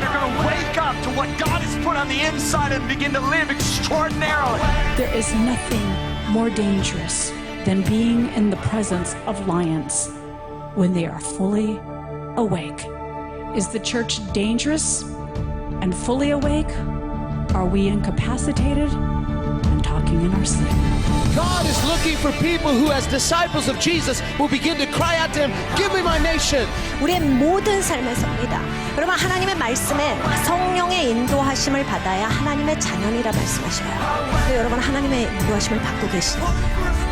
women are going to wake up to what God has put on the inside and begin to live extraordinarily. There is nothing more dangerous than being in the presence of lions when they are fully awake. Is the church dangerous and fully awake? Are we incapacitated and talking in our sleep? God is looking for people who, as disciples of Jesus, will begin to cry out to Him, "Give me my nation." 우리의 모든 삶에서입니다. 여러분, 하나님의 말씀에 성령의 인도하심을 받아야 하나님의 자녀이라 말씀하셔요. 근데 여러분, 하나님의 인도하심을 받고 계시나요?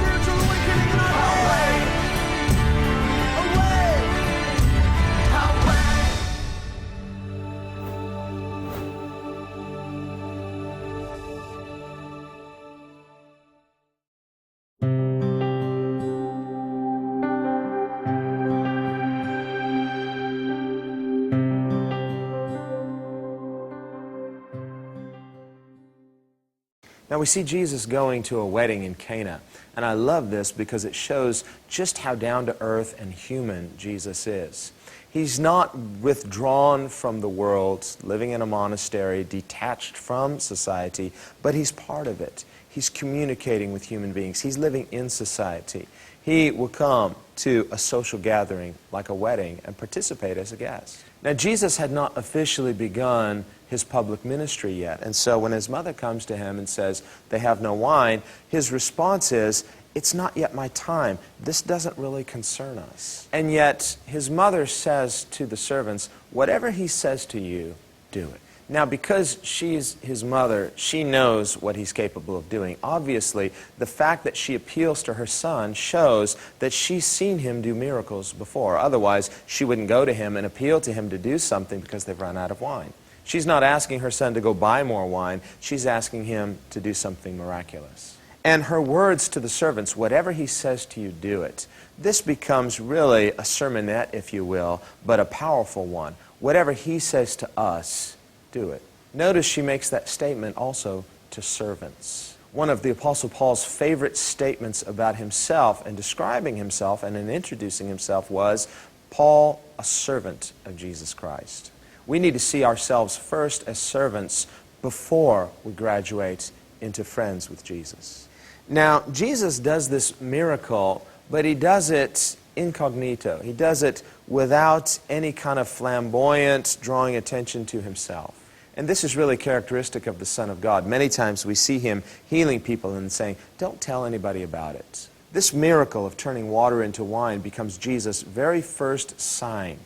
Now we see Jesus going to a wedding in Cana, and I love this because it shows just how down-to-earth and human Jesus is. He's not withdrawn from the world, living in a monastery, detached from society, but he's part of it. He's communicating with human beings. He's living in society. He will come to a social gathering like a wedding and participate as a guest. Now, Jesus had not officially begun his public ministry yet, and so when his mother comes to him and says, "They have no wine," his response is, "It's not yet my time. This doesn't really concern us." And yet, his mother says to the servants, "Whatever he says to you, do it." Now, because she's his mother, she knows what he's capable of doing. Obviously, the fact that she appeals to her son shows that she's seen him do miracles before. Otherwise, she wouldn't go to him and appeal to him to do something because they've run out of wine. She's not asking her son to go buy more wine. She's asking him to do something miraculous. And her words to the servants, "Whatever he says to you, do it." This becomes really a sermonette, if you will, but a powerful one. Whatever he says to us, do it. Notice she makes that statement also to servants. One of the Apostle Paul's favorite statements about himself and describing himself and in introducing himself was, "Paul, a servant of Jesus Christ." We need to see ourselves first as servants before we graduate into friends with Jesus. Now, Jesus does this miracle, but he does it incognito. He does it without any kind of flamboyant drawing attention to himself. And this is really characteristic of the Son of God. Many times we see him healing people and saying, "Don't tell anybody about it." This miracle of turning water into wine becomes Jesus' very first sign.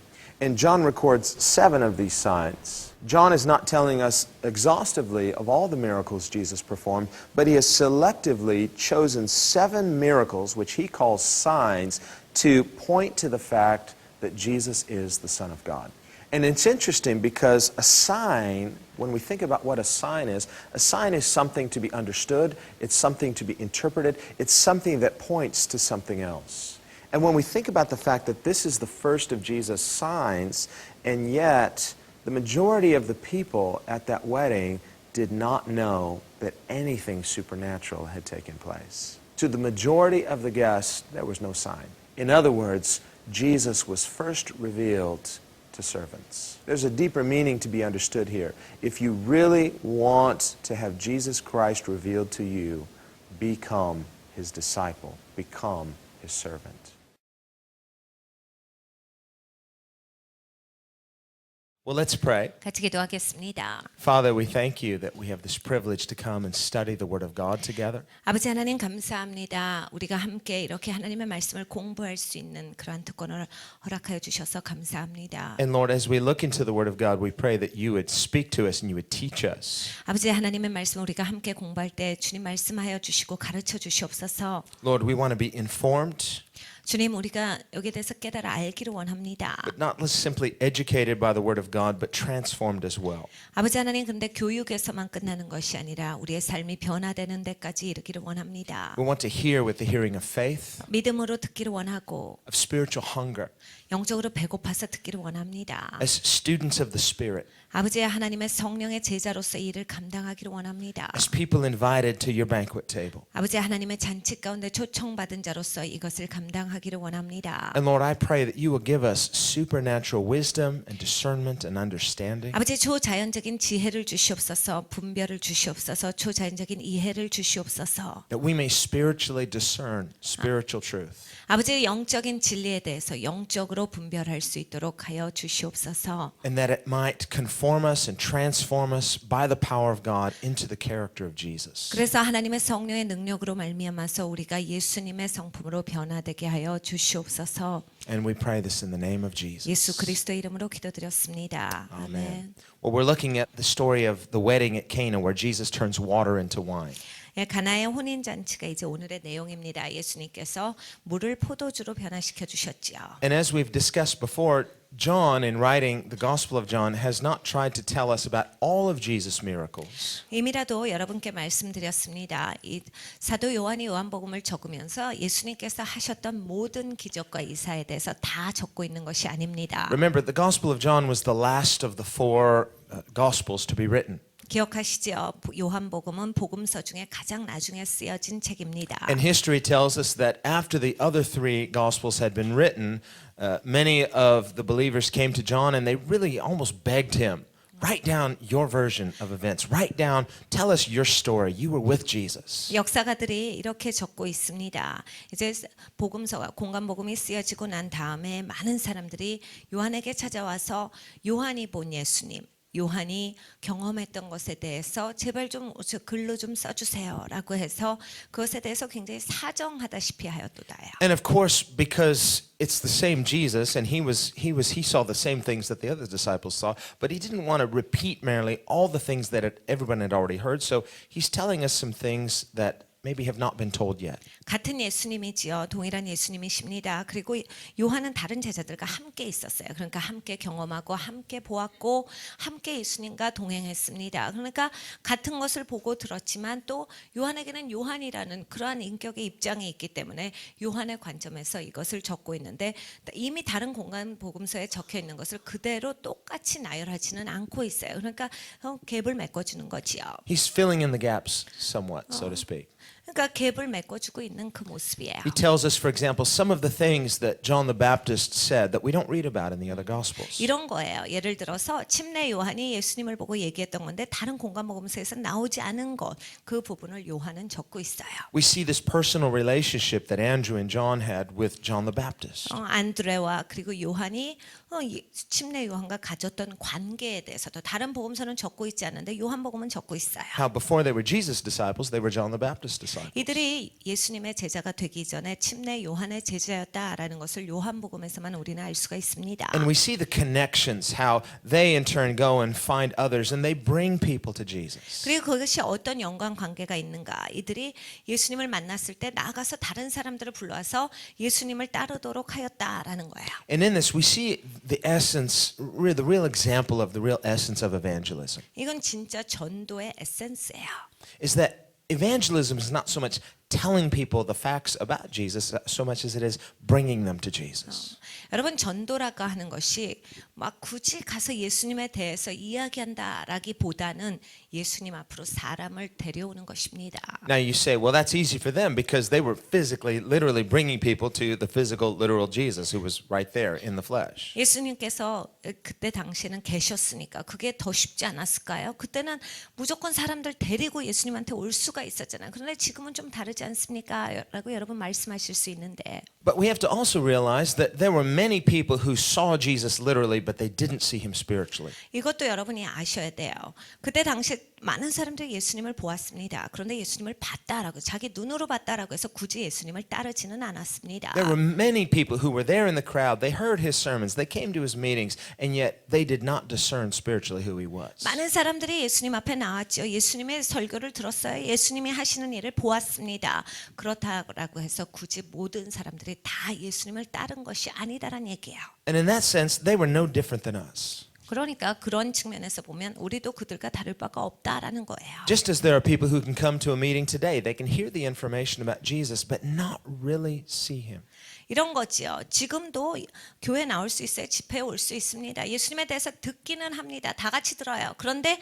And John records 7 of these signs. John is not telling us exhaustively of all the miracles Jesus performed, but he has selectively chosen 7 miracles, which he calls signs, to point to the fact that Jesus is the Son of God. And it's interesting because a sign, when we think about what a sign is something to be understood, it's something to be interpreted, it's something that points to something else. And when we think about the fact that this is the first of Jesus' signs, and yet the majority of the people at that wedding did not know that anything supernatural had taken place. To the majority of the guests, there was no sign. In other words, Jesus was first revealed to servants. There's a deeper meaning to be understood here. If you really want to have Jesus Christ revealed to you, become his disciple, become his servant. Well, let's pray. 같이 기도하겠습니다. Father, we thank you that we have this privilege to come and study the Word of God together. 아버지 하나님 감사합니다. 우리가 함께 이렇게 하나님의 말씀을 공부할 수 있는 그러한 특권을 허락하여 주셔서 감사합니다. And Lord, as we look into the Word of God, we pray that you would speak to us and you would teach us. 아버지 하나님의 말씀을 우리가 함께 공부할 때 주님 말씀하여 주시고 가르쳐 주시옵소서. Lord, we want to be informed, 주님 우리가 여기에 대해서 깨달아 알기를 원합니다. but not simply educated by the Word of God, but transformed as well. 아버지 하나님 근데 교육에서만 끝나는 것이 아니라 우리의 삶이 변화되는 데까지 이르기를 원합니다. We want to hear with the hearing of faith, 믿음으로 듣기를 원하고 of spiritual hunger, 영적으로 배고파서 듣기를 원합니다. as students of the Spirit. 아버지의 하나님의 성령의 제자로서 이 일을 감당하기를 원합니다. As people invited to your banquet table. 아버지의 하나님의 잔치 가운데 초청받은 자로서 이것을 감당하기를 원합니다. And Lord, I pray that you will give us supernatural wisdom and discernment and understanding. 아버지 초자연적인 지혜를 주시옵소서, 분별을 주시옵소서, 초자연적인 이해를 주시옵소서. That we may spiritually discern spiritual truth. 아버지의 영적인 진리에 대해서 영적으로 분별할 수 있도록 하여 주시옵소서. And that it might conform us and transform us by the power of God into the character of Jesus. 그래서 하나님의 성령의 능력으로 말미암아서 우리가 예수님의 성품으로 변화되게 하여 주시옵소서. And we pray this in the name of 예수 Jesus. 그리스도 이름으로 기도드렸습니다. 아멘. Well, we're looking at the story of the wedding at Cana where Jesus turns water into wine. 예, 가나의 혼인 잔치가 이제 오늘의 내용입니다. 예수님께서 물을 포도주로 변화시켜 주셨지요. And as we've discussed before, John, in writing the Gospel of John, has not tried to tell us about all of Jesus' miracles. 이미라도 여러분께 말씀드렸습니다. 이 사도 요한이 요한복음을 적으면서 예수님께서 하셨던 모든 기적과 이사에 대해서 다 적고 있는 것이 아닙니다. Remember, the Gospel of John was the last of the four Gospels to be written. 기억하시죠? 요한복음은 복음서 중에 가장 나중에 쓰여진 책입니다. And history tells us that after the other three Gospels had been written, many of the believers came to John and they really almost begged him, write down your version of events. Write down, tell us your story. You were with Jesus. 역사가들이 이렇게 적고 있습니다. 이제 복음서가 공간복음이 쓰여지고 난 다음에 많은 사람들이 요한에게 찾아와서 요한이 본 예수님, 요한이 경험했던 것에 대해서 제발 좀 글로 좀 써주세요라고 해서 그것에 대해서 굉장히 사정하다시피 하였도다요. And of course, because it's the same Jesus, and he saw the same things that the other disciples saw, but he didn't want to repeat merely all the things that everyone had already heard. So he's telling us some things that maybe have not been told yet. 같은 예수님이지요. 동일한 예수님이십니다. 그리고 요한은 다른 제자들과 함께 있었어요. 그러니까 함께 경험하고 함께 보았고 함께 예수님과 동행했습니다. 그러니까 같은 것을 보고 들었지만 또 요한에게는 요한이라는 그러한 인격의 입장이 있기 때문에 요한의 관점에서 이것을 적고 있는데 이미 다른 공간 복음서에 적혀 있는 것을 그대로 똑같이 나열하지는 않고 있어요. 그러니까 갭을 메꿔주는 거지요. He's filling in the gaps somewhat, so to speak. 그러니까 갭을 메꿔주고 있는 그 모습이에요. He tells us, for example, some of the things that John the Baptist said that we don't read about in the other Gospels. 이런 거예요. 예를 들어서 침례 요한이 예수님을 보고 얘기했던 건데 다른 공간 복음서에서 나오지 않은 것, 그 부분을 요한은 적고 있어요. We see this personal relationship that Andrew and John had with John the Baptist. 안드레와 그리고 요한이 침례 요한과 가졌던 관계에 대해서도 다른 복음서는 적고 있지 않은데 요한복음은 적고 있어요. How before they were Jesus' disciples, they were John the Baptist's disciples. 이들이 예수님의 제자가 되기 전에 침례 요한의 제자였다라는 것을 요한복음에서만 우리는 알 수가 있습니다. And we see the connections, how they in turn go and find others and they bring people to Jesus. 그리고 그것이 어떤 연관 관계가 있는가? 이들이 예수님을 만났을 때 나가서 다른 사람들을 불러와서 예수님을 따르도록 하였다라는 거예요. And in this we see the essence, the real example of the real essence of evangelism. 이건 진짜 전도의 에센스예요. Is that evangelism is not so much telling people the facts about Jesus so much as it is bringing them to Jesus. 여러분 전도라고 하는 것이 막 굳이 가서 예수님에 대해서 이야기한다라기보다는 예수님 앞으로 사람을 데려오는 것입니다. Now you say, well, that's easy for them because they were physically, literally bringing people to the physical, literal Jesus who was right there in the flesh. 예수님께서 그때 당시에는 계셨으니까 그게 더 쉽지 않았을까요? 그때는 무조건 사람들 데리고 예수님한테 올 수가 있었잖아요. 그런데 지금은 좀 다르지 않습니까? 라고 여러분 말씀하실 수 있는데 But we have to also realize that there were many people who saw Jesus literally, but they didn't see him spiritually. 이것도 여러분이 아셔야 돼요. 그때 당시에 많은 사람들이 예수님을 보았습니다. 그런데 예수님을 봤다라고 자기 눈으로 봤다라고 해서 굳이 예수님을 따르지는 않았습니다. There were many people who were there in the crowd. They heard his sermons. They came to his meetings, and yet they did not discern spiritually who he was. 많은 사람들이 예수님 앞에 나왔죠. 예수님의 설교를 들었어요. 예수님이 하시는 일을 보았습니다. 그렇다고 해서 굳이 모든 사람들이 다 예수님을 따른 것이 아니다라는 얘기예요. And in that sense, they were no different than us. 그러니까 그런 측면에서 보면 우리도 그들과 다를 바가 없다라는 거예요. Just as there are people who can come to a meeting today, they can hear the information about Jesus, but not really see him. 이런 거지요. 지금도 교회 나올 수 있어요. 집회에 올 수 있습니다. 예수님에 대해서 듣기는 합니다. 다 같이 들어요. 그런데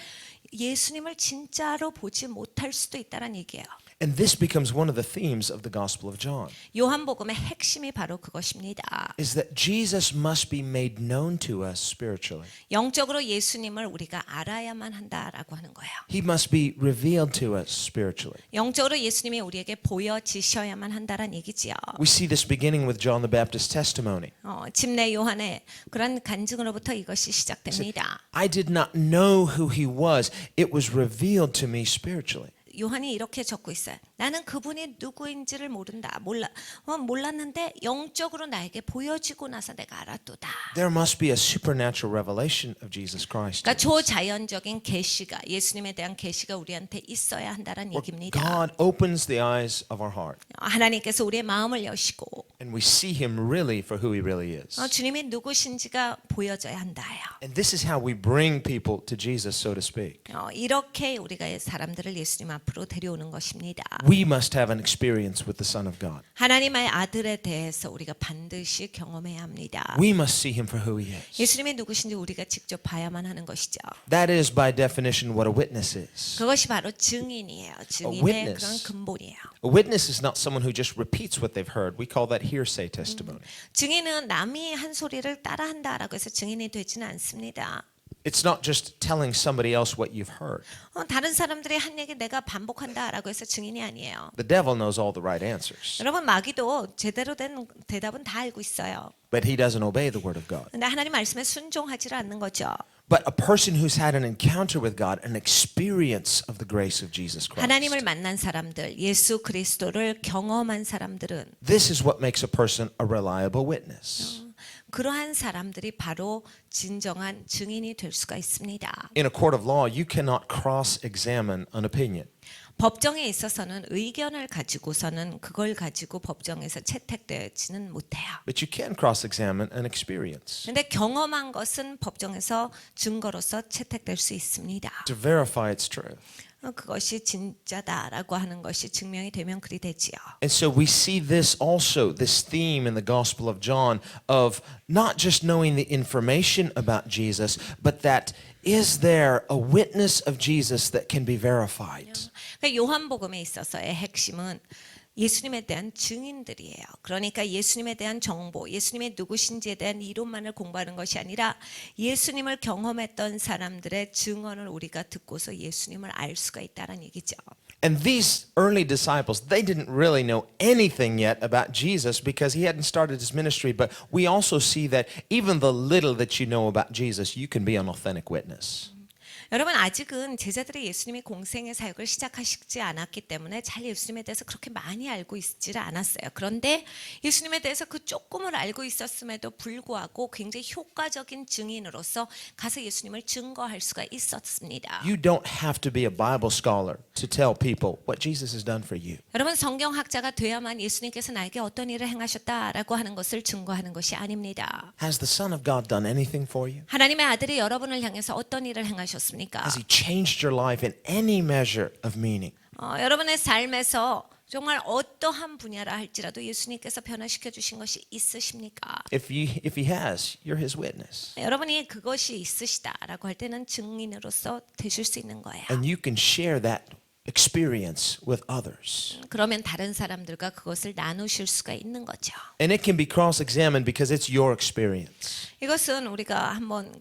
예수님을 진짜로 보지 못할 수도 있다는 얘기예요. And this becomes one of the themes of the Gospel of John, 요한복음의 핵심이 바로 그것입니다. is that Jesus must be made known to us spiritually. 영적으로 예수님을 우리가 알아야만 한다라고 하는 거예요. He must be revealed to us spiritually. 영적으로 예수님이 우리에게 보여지셔야만 한다는 얘기지요. We see this beginning with John the Baptist's testimony. 침례 요한의 그런 간증으로부터 이것이 시작됩니다. I did not know who he was. It was revealed to me spiritually. 요한이 이렇게 적고 있어요. 나는 그분이 누구인지를 몰랐는데 영적으로 나에게 보여지고 나서 내가 알았도다. There must be a supernatural revelation of Jesus Christ. 그러니까 초자연적인 계시가 예수님에 대한 계시가 우리한테 있어야 한다는 얘기입니다. God opens the eyes of our heart 하나님께서 우리의 마음을 여시고 and we see him really for who he really is. 주님이 누구신지가 보여져야 한다요. And this is how we bring people to Jesus, so to speak. 이렇게 우리가 사람들을 예수님 앞으로 데려오는 것입니다. We must have an experience with the Son of God. 하나님의 아들에 대해서 우리가 반드시 경험해야 합니다. We must see him for who he is. 예수님이 누구신지 우리가 직접 봐야만 하는 것이죠. That is by definition what a witness is. 그것이 바로 증인이에요. 증인의 witness. 그런 근본이에요. A witness is not someone who just repeats what they've heard. We call that hearsay testimony. 증인은 남이 한 소리를 따라한다라고 해서 증인이 되지는 않습니다. It's not just telling somebody else what you've heard. 다른 사람들이 한 얘기 내가 반복한다라고 해서 증인이 아니에요. The devil knows all the right answers, 여러분 마귀도 제대로 된 대답은 다 알고 있어요. but he doesn't obey the word of God. 근데 하나님 말씀에 순종하지를 않는 거죠. But a person who's had an encounter with God, an experience of the grace of Jesus Christ. 하나님을 만난 사람들, 예수 그리스도를 경험한 사람들은 This is what makes a person a reliable witness. 그러한 사람들이 바로 진정한 증인이 될 수가 있습니다. In a court of law, you cannot cross-examine an opinion. 법정에 있어서는 의견을 가지고서는 그걸 가지고 법정에서 채택되지는 못해요. But you can cross-examine an experience 근데 경험한 것은 법정에서 증거로서 채택될 수 있습니다. to verify its truth. 그것이 진짜다라고 하는 것이 증명이 되면 그리 되지요. And so we see this also, this theme in the Gospel of John of not just knowing the information about Jesus, but that is there a witness of Jesus that can be verified? 그러니까 요한복음에 있어서의 핵심은 예수님에 대한 증인들이에요. 그러니까 예수님에 대한 정보, 예수님이 누구신지에 대한 이론만을 공부하는 것이 아니라 예수님을 경험했던 사람들의 증언을 우리가 듣고서 예수님을 알 수가 있다는 얘기죠. And these early disciples, they didn't really know anything yet about Jesus because he hadn't started his ministry, but we also see that even the little that you know about Jesus, you can be an authentic witness. 여러분 아직은 제자들이 예수님이 공생의 사역을 시작하시지 않았기 때문에 잘 예수님에 대해서 그렇게 많이 알고 있지를 않았어요. 그런데 예수님에 대해서 그 조금을 알고 있었음에도 불구하고 굉장히 효과적인 증인으로서 가서 예수님을 증거할 수가 있었습니다. You don't have to be a Bible scholar to tell people what Jesus has done for you. 여러분 성경학자가 돼야만 예수님께서 나에게 어떤 일을 행하셨다라고 하는 것을 증거하는 것이 아닙니다. Has the Son of God done anything for you? 하나님의 아들이 여러분을 향해서 어떤 일을 행하셨습니까? Has he changed your life in any measure of meaning? 여러분의 삶에서 정말 어떠한 분야라 할지라도 예수님께서 변화시켜 주신 것이 있으십니까? If he has, you're his witness. 여러분이 그것이 있으시다라고 할 때는 증인으로서 되실 수 있는 거예요. And you can share that experience with others. 그러면 다른 사람들과 그것을 나누실 수가 있는 거죠. And it can be cross-examined because it's your experience. 이것은 우리가 한번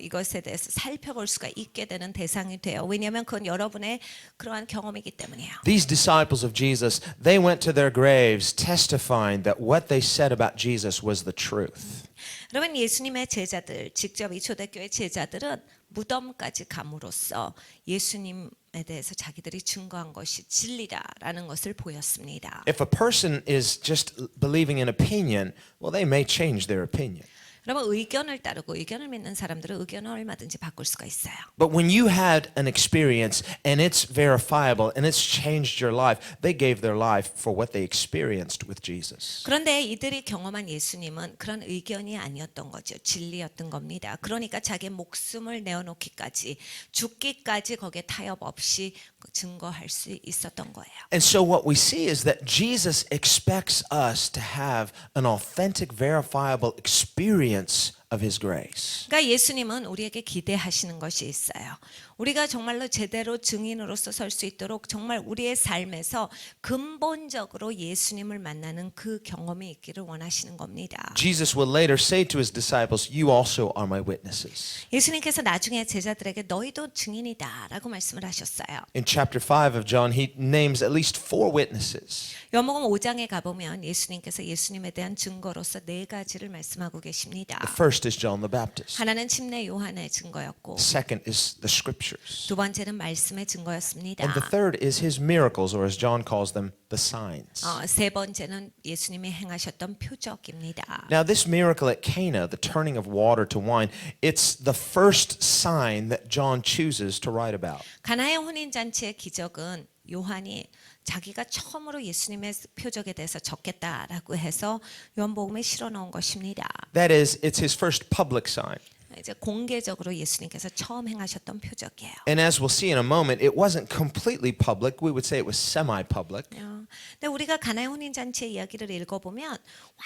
이것에 대해서 살펴볼 수가 있게 되는 대상이 돼요. 왜냐하면 그건 여러분의 그러한 경험이기 때문이에요. These disciples of Jesus, they went to their graves testifying that what they said about Jesus was the truth. 여러분 예수님의 제자들, 직접 이 초대교회 제자들은 무덤까지 감으로써 예수님에 대해서 자기들이 증거한 것이 진리다라는 것을 보였습니다. If a person is just believing an opinion, well, they may change their opinion. 여러분 의견을 따르고 의견을 믿는 사람들은 의견을 얼마든지 바꿀 수가 있어요. But when you had an experience and it's verifiable and it's changed your life, they gave their life for what they experienced with Jesus. 그런데 이들이 경험한 예수님은 그런 의견이 아니었던 거죠. 진리였던 겁니다. 그러니까 자기 목숨을 내어놓기까지 죽기까지 거기에 타협 없이 증거할 수 있었던 거예요. And so what we see is that Jesus expects us to have an authentic, verifiable experience of his grace. 그러니까 예수님은 우리에게 기대하시는 것이 있어요. 우리가 정말로 제대로 증인으로서 설 수 있도록 정말 우리의 삶에서 근본적으로 예수님을 만나는 그 경험이 있기를 원하시는 겁니다. Jesus will later say to his disciples, "You also are my witnesses." 예수님께서 나중에 제자들에게 너희도 증인이다라고 말씀을 하셨어요. In chapter 5 of John, he names at least 4 witnesses. 요한복음 5장에 가보면 예수님께서 예수님에 대한 증거로서 4가지를 말씀하고 계십니다. The first is John the Baptist. 하나는 침례 요한의 증거였고 Second is the scriptures. 두 번째는 말씀의 증거였습니다. And the third is his miracles, or as John calls them, the signs. 세 번째는 예수님이 행하셨던 표적입니다. Now, this miracle at Cana, the turning of water to wine, it's the first sign that John chooses to write about. 가나의 혼인 잔치의 기적은 요한이 자기가 처음으로 예수님의 표적에 대해서 적겠다라고 해서 요한복음에 실어 놓은 것입니다. That is, it's his first public sign. 이제 공개적으로 예수님께서 처음 행하셨던 표적이에요. And as we'll see in a moment, it wasn't completely public. We would say it was semi-public. 근데 우리가 가나의 혼인 잔치의 이야기를 읽어보면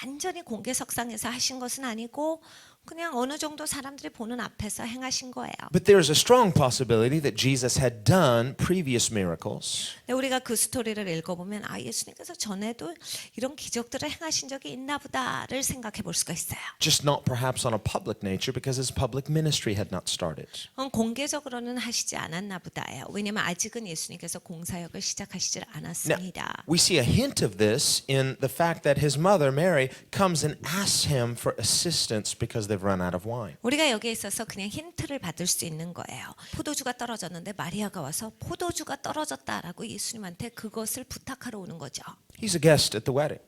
완전히 공개석상에서 하신 것은 아니고 그냥 어느 정도 사람들이 보는 앞에서 행하신 거예요. But there is a strong possibility that Jesus had done previous miracles. 근데 우리가 그 스토리를 읽어보면 아 예수님께서 전에도 이런 기적들을 행하신 적이 있나 보다를 생각해 볼 수가 있어요. Just not perhaps on a public nature because his public ministry had not started. 공개적으로는 하시지 않았나 보다예요. 왜냐하면 아직은 예수님께서 공사역을 시작하시질 Now, 않았습니다. we see a hint of this in the fact that his mother, Mary, comes and asks him for assistance because they've run out of wine. 우리가 여기에 있어서 그냥 힌트를 받을 수 있는 거예요. 포도주가 떨어졌는데 마리아가 와서 포도주가 떨어졌다라고 예수님한테 그것을 부탁하러 오는 거죠. He's a guest at the wedding.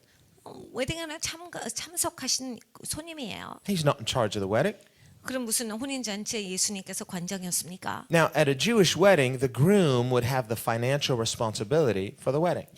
웨딩에 참석하신 손님이에요. He's not in charge of the wedding. 그럼 무슨 혼인잔치에 예수님께서 관장이었습니까? Now, at a Jewish wedding, the groom would have the financial responsibility for the wedding.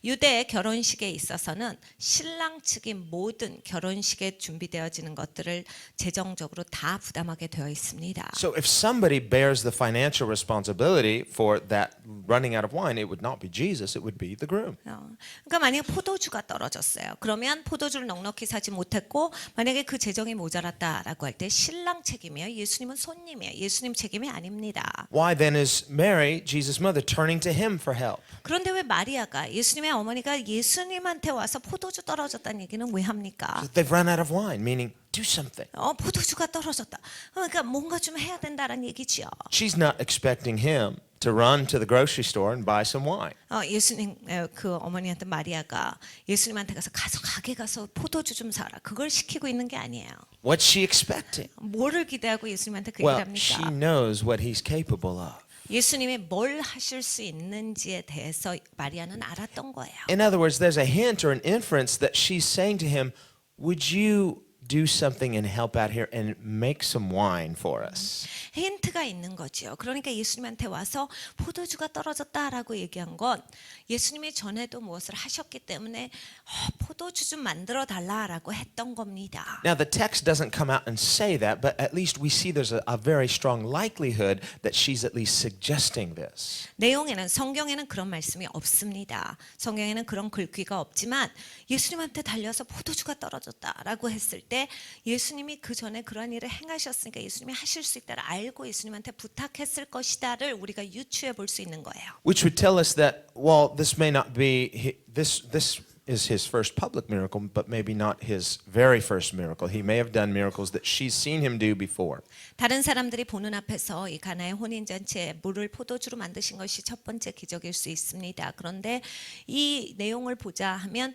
유대 결혼식에 있어서는 신랑 측이 모든 결혼식에 준비되어지는 것들을 재정적으로 다 부담하게 되어 있습니다. So if somebody bears the financial responsibility for that running out of wine, it would not be Jesus, it would be the groom. 그러니까 만약에 포도주가 떨어졌어요. 그러면 포도주를 넉넉히 사지 못했고 만약에 그 재정이 모자랐다라고 할 때 신랑 책임이에요. 예수님은 손님이에요. 예수님 책임이 아닙니다. Why then is Mary, Jesus' mother, turning to him for help? 그런데 왜 마리아가 예수님의 어머니가 예수님한테 와서 포도주 떨어졌다는 얘기는 왜 합니까? They've run out of wine, meaning do something. 포도주가 떨어졌다. 그러니까 뭔가 좀 해야 된다는 얘기지요. She's not expecting him to run to the grocery store and buy some wine. 예수님 그 어머니한테 마리아가 예수님한테 가서 가게 가서 포도주 좀 사라. 그걸 시키고 있는 게 아니에요. What's she expecting? 뭐를 기대하고 예수님한테 그 얘기를 Well, she 합니까? knows what he's capable of. 예수님이 뭘 하실 수 있는지에 대해서 마리아는 알았던 거예요. In other words, there's a hint or an inference that she's saying to him, would you do something and help out here and make some wine for us? 힌트가 있는 거죠. 그러니까 예수님한테 와서 포도주가 떨어졌다라고 얘기한 건 예수님이 전에도 무엇을 하셨기 때문에 포도주 좀 만들어 달라라고 했던 겁니다. Now, the text doesn't come out and say that, but at least we see there's a very strong likelihood that she's at least suggesting this. 내용에는 성경에는 그런 말씀이 없습니다. 성경에는 그런 글귀가 없지만 예수님한테 달려서 포도주가 떨어졌다라고 했을 때 예수님이 그 전에 그런 일을 행하셨으니까 예수님이 하실 수 있다를 알고 예수님한테 부탁했을 것이다를 우리가 유추해 볼 수 있는 거예요. Which would tell us that, well, this may not be, this is his first public miracle, but maybe not his very first miracle. He may have done miracles that she's seen him do before. 다른 사람들이 보는 앞에서 이 가나의 혼인잔치에 물을 포도주로 만드신 것이 첫 번째 기적일 수 있습니다. 그런데 이 내용을 보자 하면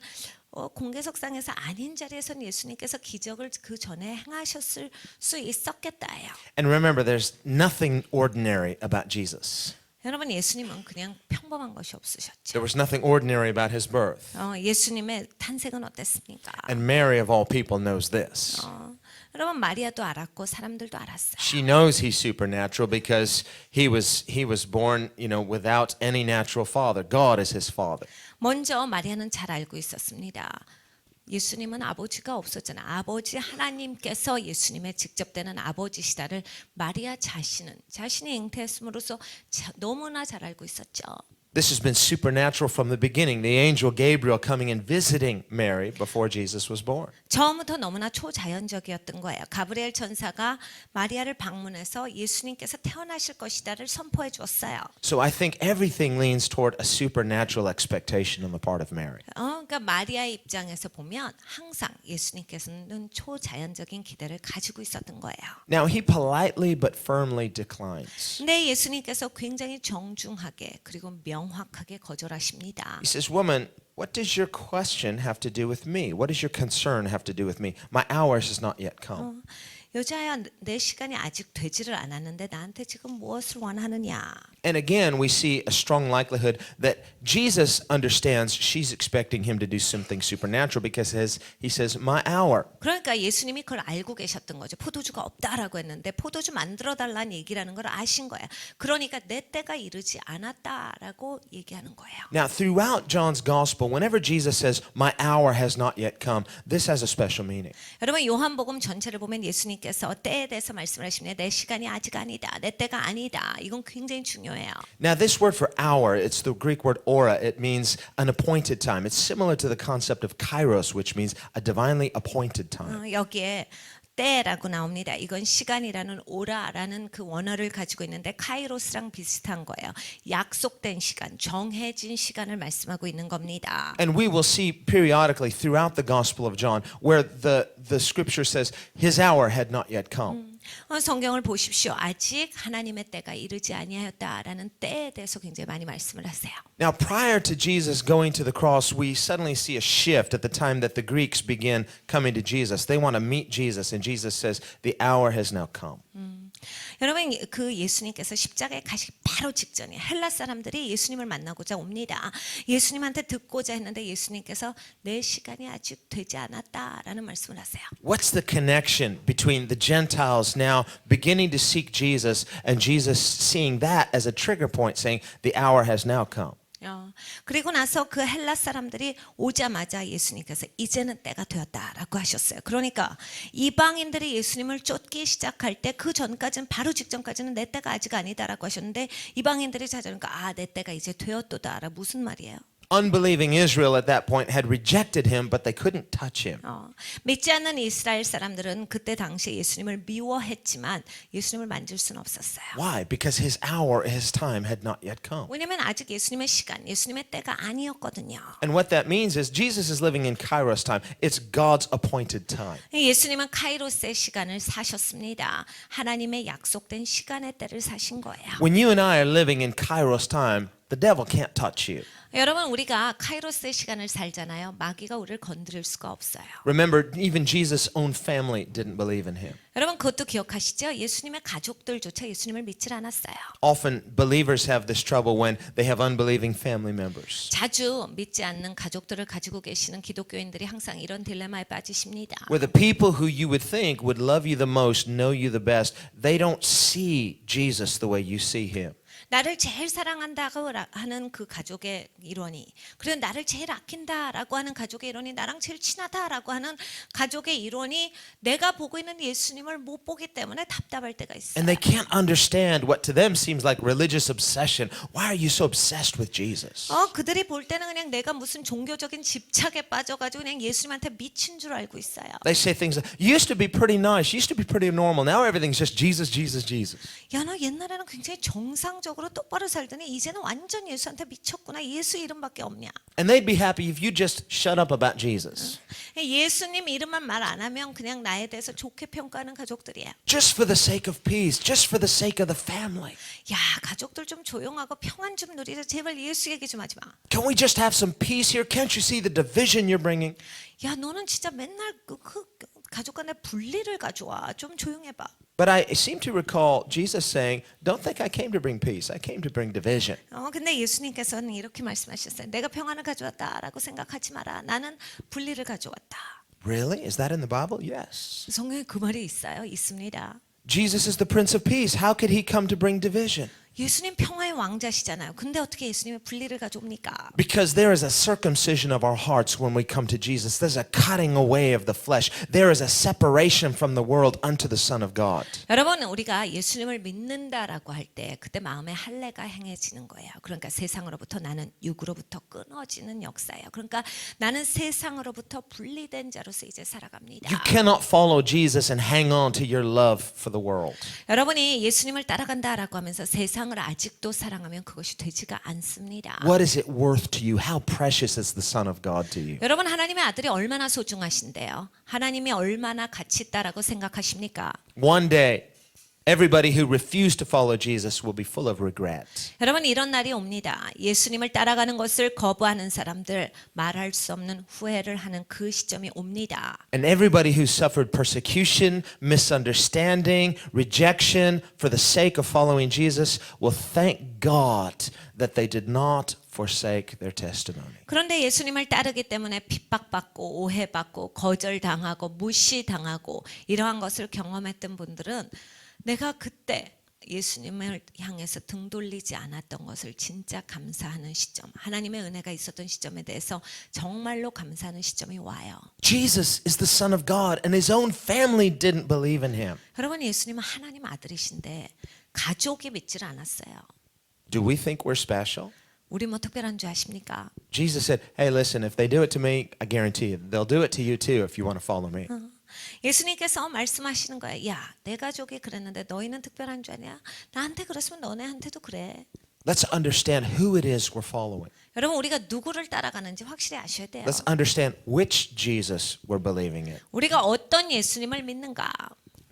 공개석상에서 아닌 자리에서는 예수님께서 기적을 그 전에 행하셨을 수 있었겠다예요. And remember, there's nothing ordinary about Jesus. 여러분 예수님은 그냥 평범한 것이 없으셨죠. There was nothing ordinary about his birth. 예수님의 탄생은 어땠습니까? And Mary, of all people, knows this. 여러분 마리아도 알았고 사람들도 알았어요. She knows he's supernatural because he was born, without any natural father. God is his father. 먼저 마리아는 잘 알고 있었습니다. 예수님은 아버지가 없었잖아요. 아버지 하나님께서 예수님의 직접 되는 아버지시다를 마리아 자신이 잉태했음으로써 너무나 잘 알고 있었죠. This has been supernatural from the beginning. The angel Gabriel coming and visiting Mary before Jesus was born. 처음부터 너무나 초자연적이었던 거예요. 가브리엘 천사가 마리아를 방문해서 예수님께서 태어나실 것이다를 선포해 주었어요. So I think everything leans toward a supernatural expectation on the part of Mary. 그러니까 마리아의 입장에서 보면 항상 예수님께서는 초자연적인 기대를 가지고 있었던 거예요. Now he politely but firmly declines. 근데 예수님께서 굉장히 정중하게 그리고 명확하게 거절하십니다. He says, "Woman, what does your question have to do with me? What does your concern have to do with me? My hour has not yet come." 여자야, 내 시간이 아직 되지를 않았는데 나한테 지금 무엇을 원하느냐? And again, we see a strong likelihood that Jesus understands she's expecting him to do something supernatural because he says, "My hour." 그러니까 예수님이 그걸 알고 계셨던 거죠. 포도주가 없다라고 했는데 포도주 만들어 달라는 얘기라는 걸 아신 거예요. 그러니까 내 때가 이르지 않았다라고 얘기하는 거예요. Now, throughout John's gospel, whenever Jesus says, "My hour has not yet come," this has a special meaning. 여러분 요한복음 전체를 보면 예수님께서 때에 대해서 말씀을 하시면 내 시간이 아직 아니다. 내 때가 아니다. 이건 굉장히 중요해요. Now, this word for hour, it's the Greek word ora. It means an appointed time. It's similar to the concept of kairos, which means a divinely appointed time. 여기에 때라고 나옵니다. 이건 시간이라는 오라라는 그 원어를 가지고 있는데 카이로스랑 비슷한 거예요. 약속된 시간, 정해진 시간을 말씀하고 있는 겁니다. And we will see periodically throughout the Gospel of John where the scripture says his hour had not yet come. 성경을 보십시오. 아직 하나님의 때가 이르지 아니하였다라는 때에 대해서 굉장히 많이 말씀을 하세요. Now, prior to Jesus going to the cross, we suddenly see a shift at the time that the Greeks begin coming to Jesus. They want to meet Jesus, and Jesus says, "The hour has now come." 여러분 그 예수님께서 십자가에 가시기 바로 직전에 헬라 사람들이 예수님을 만나고자 옵니다. 예수님한테 듣고자 했는데 예수님께서 내 시간이 아직 되지 않았다라는 말씀을 하세요. What's the connection between the Gentiles now beginning to seek Jesus and Jesus seeing that as a trigger point, saying, "The hour has now come"? 그리고 나서 그 헬라 사람들이 오자마자 예수님께서 이제는 때가 되었다라고 하셨어요. 그러니까 이방인들이 예수님을 쫓기 시작할 때 그 전까지는 바로 직전까지는 내 때가 아직 아니다라고 하셨는데 이방인들이 찾아오니까 내 때가 이제 되었도다라 무슨 말이에요? Unbelieving Israel at that point had rejected him, but they couldn't touch him. 믿지 않는 이스라엘 사람들은 그때 당시에 예수님을 미워했지만 예수님을 만질 수는 없었어요. Why? Because his hour, his time had not yet come. 왜냐하면 아직 예수님의 시간, 예수님의 때가 아니었거든요. And what that means is Jesus is living in Kairos time. It's God's appointed time. 예수님은 카이로스의 시간을 사셨습니다. 하나님의 약속된 시간의 때를 사신 거예요. When you and I are living in Kairos time, the devil can't touch you. 여러분 우리가 카이로스의 시간을 살잖아요. 마귀가 우리를 건드릴 수가 없어요. Remember, even Jesus' own family didn't believe in him. 여러분 그것도 기억하시죠? 예수님의 가족들조차 예수님을 믿질 않았어요. Often believers have this trouble when they have unbelieving family members. 자주 믿지 않는 가족들을 가지고 계시는 기독교인들이 항상 이런 딜레마에 빠지십니다. Where the people who you would think would love you the most, know you the best, they don't see Jesus the way you see him. 나를 제일 사랑한다고 하는 그 가족의 일원이 그리고 나를 제일 아낀다라고 하는 가족의 일원이 나랑 제일 친하다라고 하는 가족의 일원이 내가 보고 있는 예수님을 못 보기 때문에 답답할 때가 있어요. And they can't understand what to them seems like religious obsession. Why are you so obsessed with Jesus? 그들이 볼 때는 그냥 내가 무슨 종교적인 집착에 빠져가지고 그냥 예수님한테 미친 줄 알고 있어요. They say things like, "You used to be pretty nice. You used to be pretty normal. Now everything's just Jesus, Jesus, Jesus." 야, 너 옛날에는 굉장히 정상적으로 똑바로 살더니 이제는 완전 예수한테 미쳤구나. 예수 이름밖에 없냐. And they'd be happy if you just shut up about Jesus. 예수님 이름만 말 안 하면 그냥 나에 대해서 좋게 평가하는 가족들이에요. Just for the sake of peace, just for the sake of the family. 야, 가족들 좀 조용하고 평안 좀 누리자. 제발 예수 얘기 좀 하지 마. Can we just have some peace here? Can't you see the division you're bringing? 야, 너는 진짜 맨날 그 가족 간의 분리를 가져와. 좀 조용해봐. But I seem to recall Jesus saying, "Don't think I came to bring peace. I came to bring division." 근데 예수님께서는 이렇게 말씀하셨어요. 내가 평안을 가져왔다라고 생각하지 마라. 나는 분리를 가져왔다. Really? Is that in the Bible? Yes. 성경에 그 말이 있어요. 있습니다. Jesus is the Prince of Peace. How could he come to bring division? 예수님 평화의 왕자시잖아요. 근데 어떻게 예수님의 분리를 가져옵니까? Because there is a circumcision of our hearts when we come to Jesus. There's a cutting away of the flesh. There is a separation from the world unto the Son of God. 여러분 우리가 예수님을 믿는다라고 할 때 그때 마음에 할례가 행해지는 거예요. 그러니까 세상으로부터 나는 육으로부터 끊어지는 역사예요. 그러니까 나는 세상으로부터 분리된 자로서 이제 살아갑니다. You cannot follow Jesus and hang on to your love for the world. 여러분이 예수님을 따라간다라고 하면서 세상을 아직도 사랑하면 그것이 되지가 않습니다. What is it worth to you? How precious is the Son of God to you? 여러분 하나님의 아들이 얼마나 소중하신데요? 하나님이 얼마나 가치 있다라고 생각하십니까? One day, everybody who refused to follow Jesus will be full of regret. 여러분 이런 날이 옵니다. 예수님을 따라가는 것을 거부하는 사람들 말할 수 없는 후회를 하는 그 시점이 옵니다. And everybody who suffered persecution, misunderstanding, rejection for the sake of following Jesus will thank God that they did not forsake their testimony. 그런데 예수님을 따르기 때문에 핍박받고 오해받고 거절당하고 무시당하고 이러한 것을 경험했던 분들은 내가 그때 예수님을 향해서 등 돌리지 않았던 것을 진짜 감사하는 시점, 하나님의 은혜가 있었던 시점에 대해서 정말로 감사하는 시점이 와요. Jesus is the Son of God and his own family didn't believe in him. 여러분 예수님은 하나님 아들이신데 가족이 믿질 않았어요. Do we think we're special? 우리 뭐 특별한 줄 아십니까? Jesus said, hey, listen, if they do it to me, I guarantee you, they'll do it to you too if you want to follow me. 예수님께서 말씀하시는 거예요. 야, 내 가족이 그랬는데 너희는 특별한 줄 아냐? 나한테 그랬으면 너네한테도 그래. Let's understand who it is we're following. 여러분 우리가 누구를 따라가는지 확실히 아셔야 돼요. Let's understand which Jesus we're believing in. 우리가 어떤 예수님을 믿는가?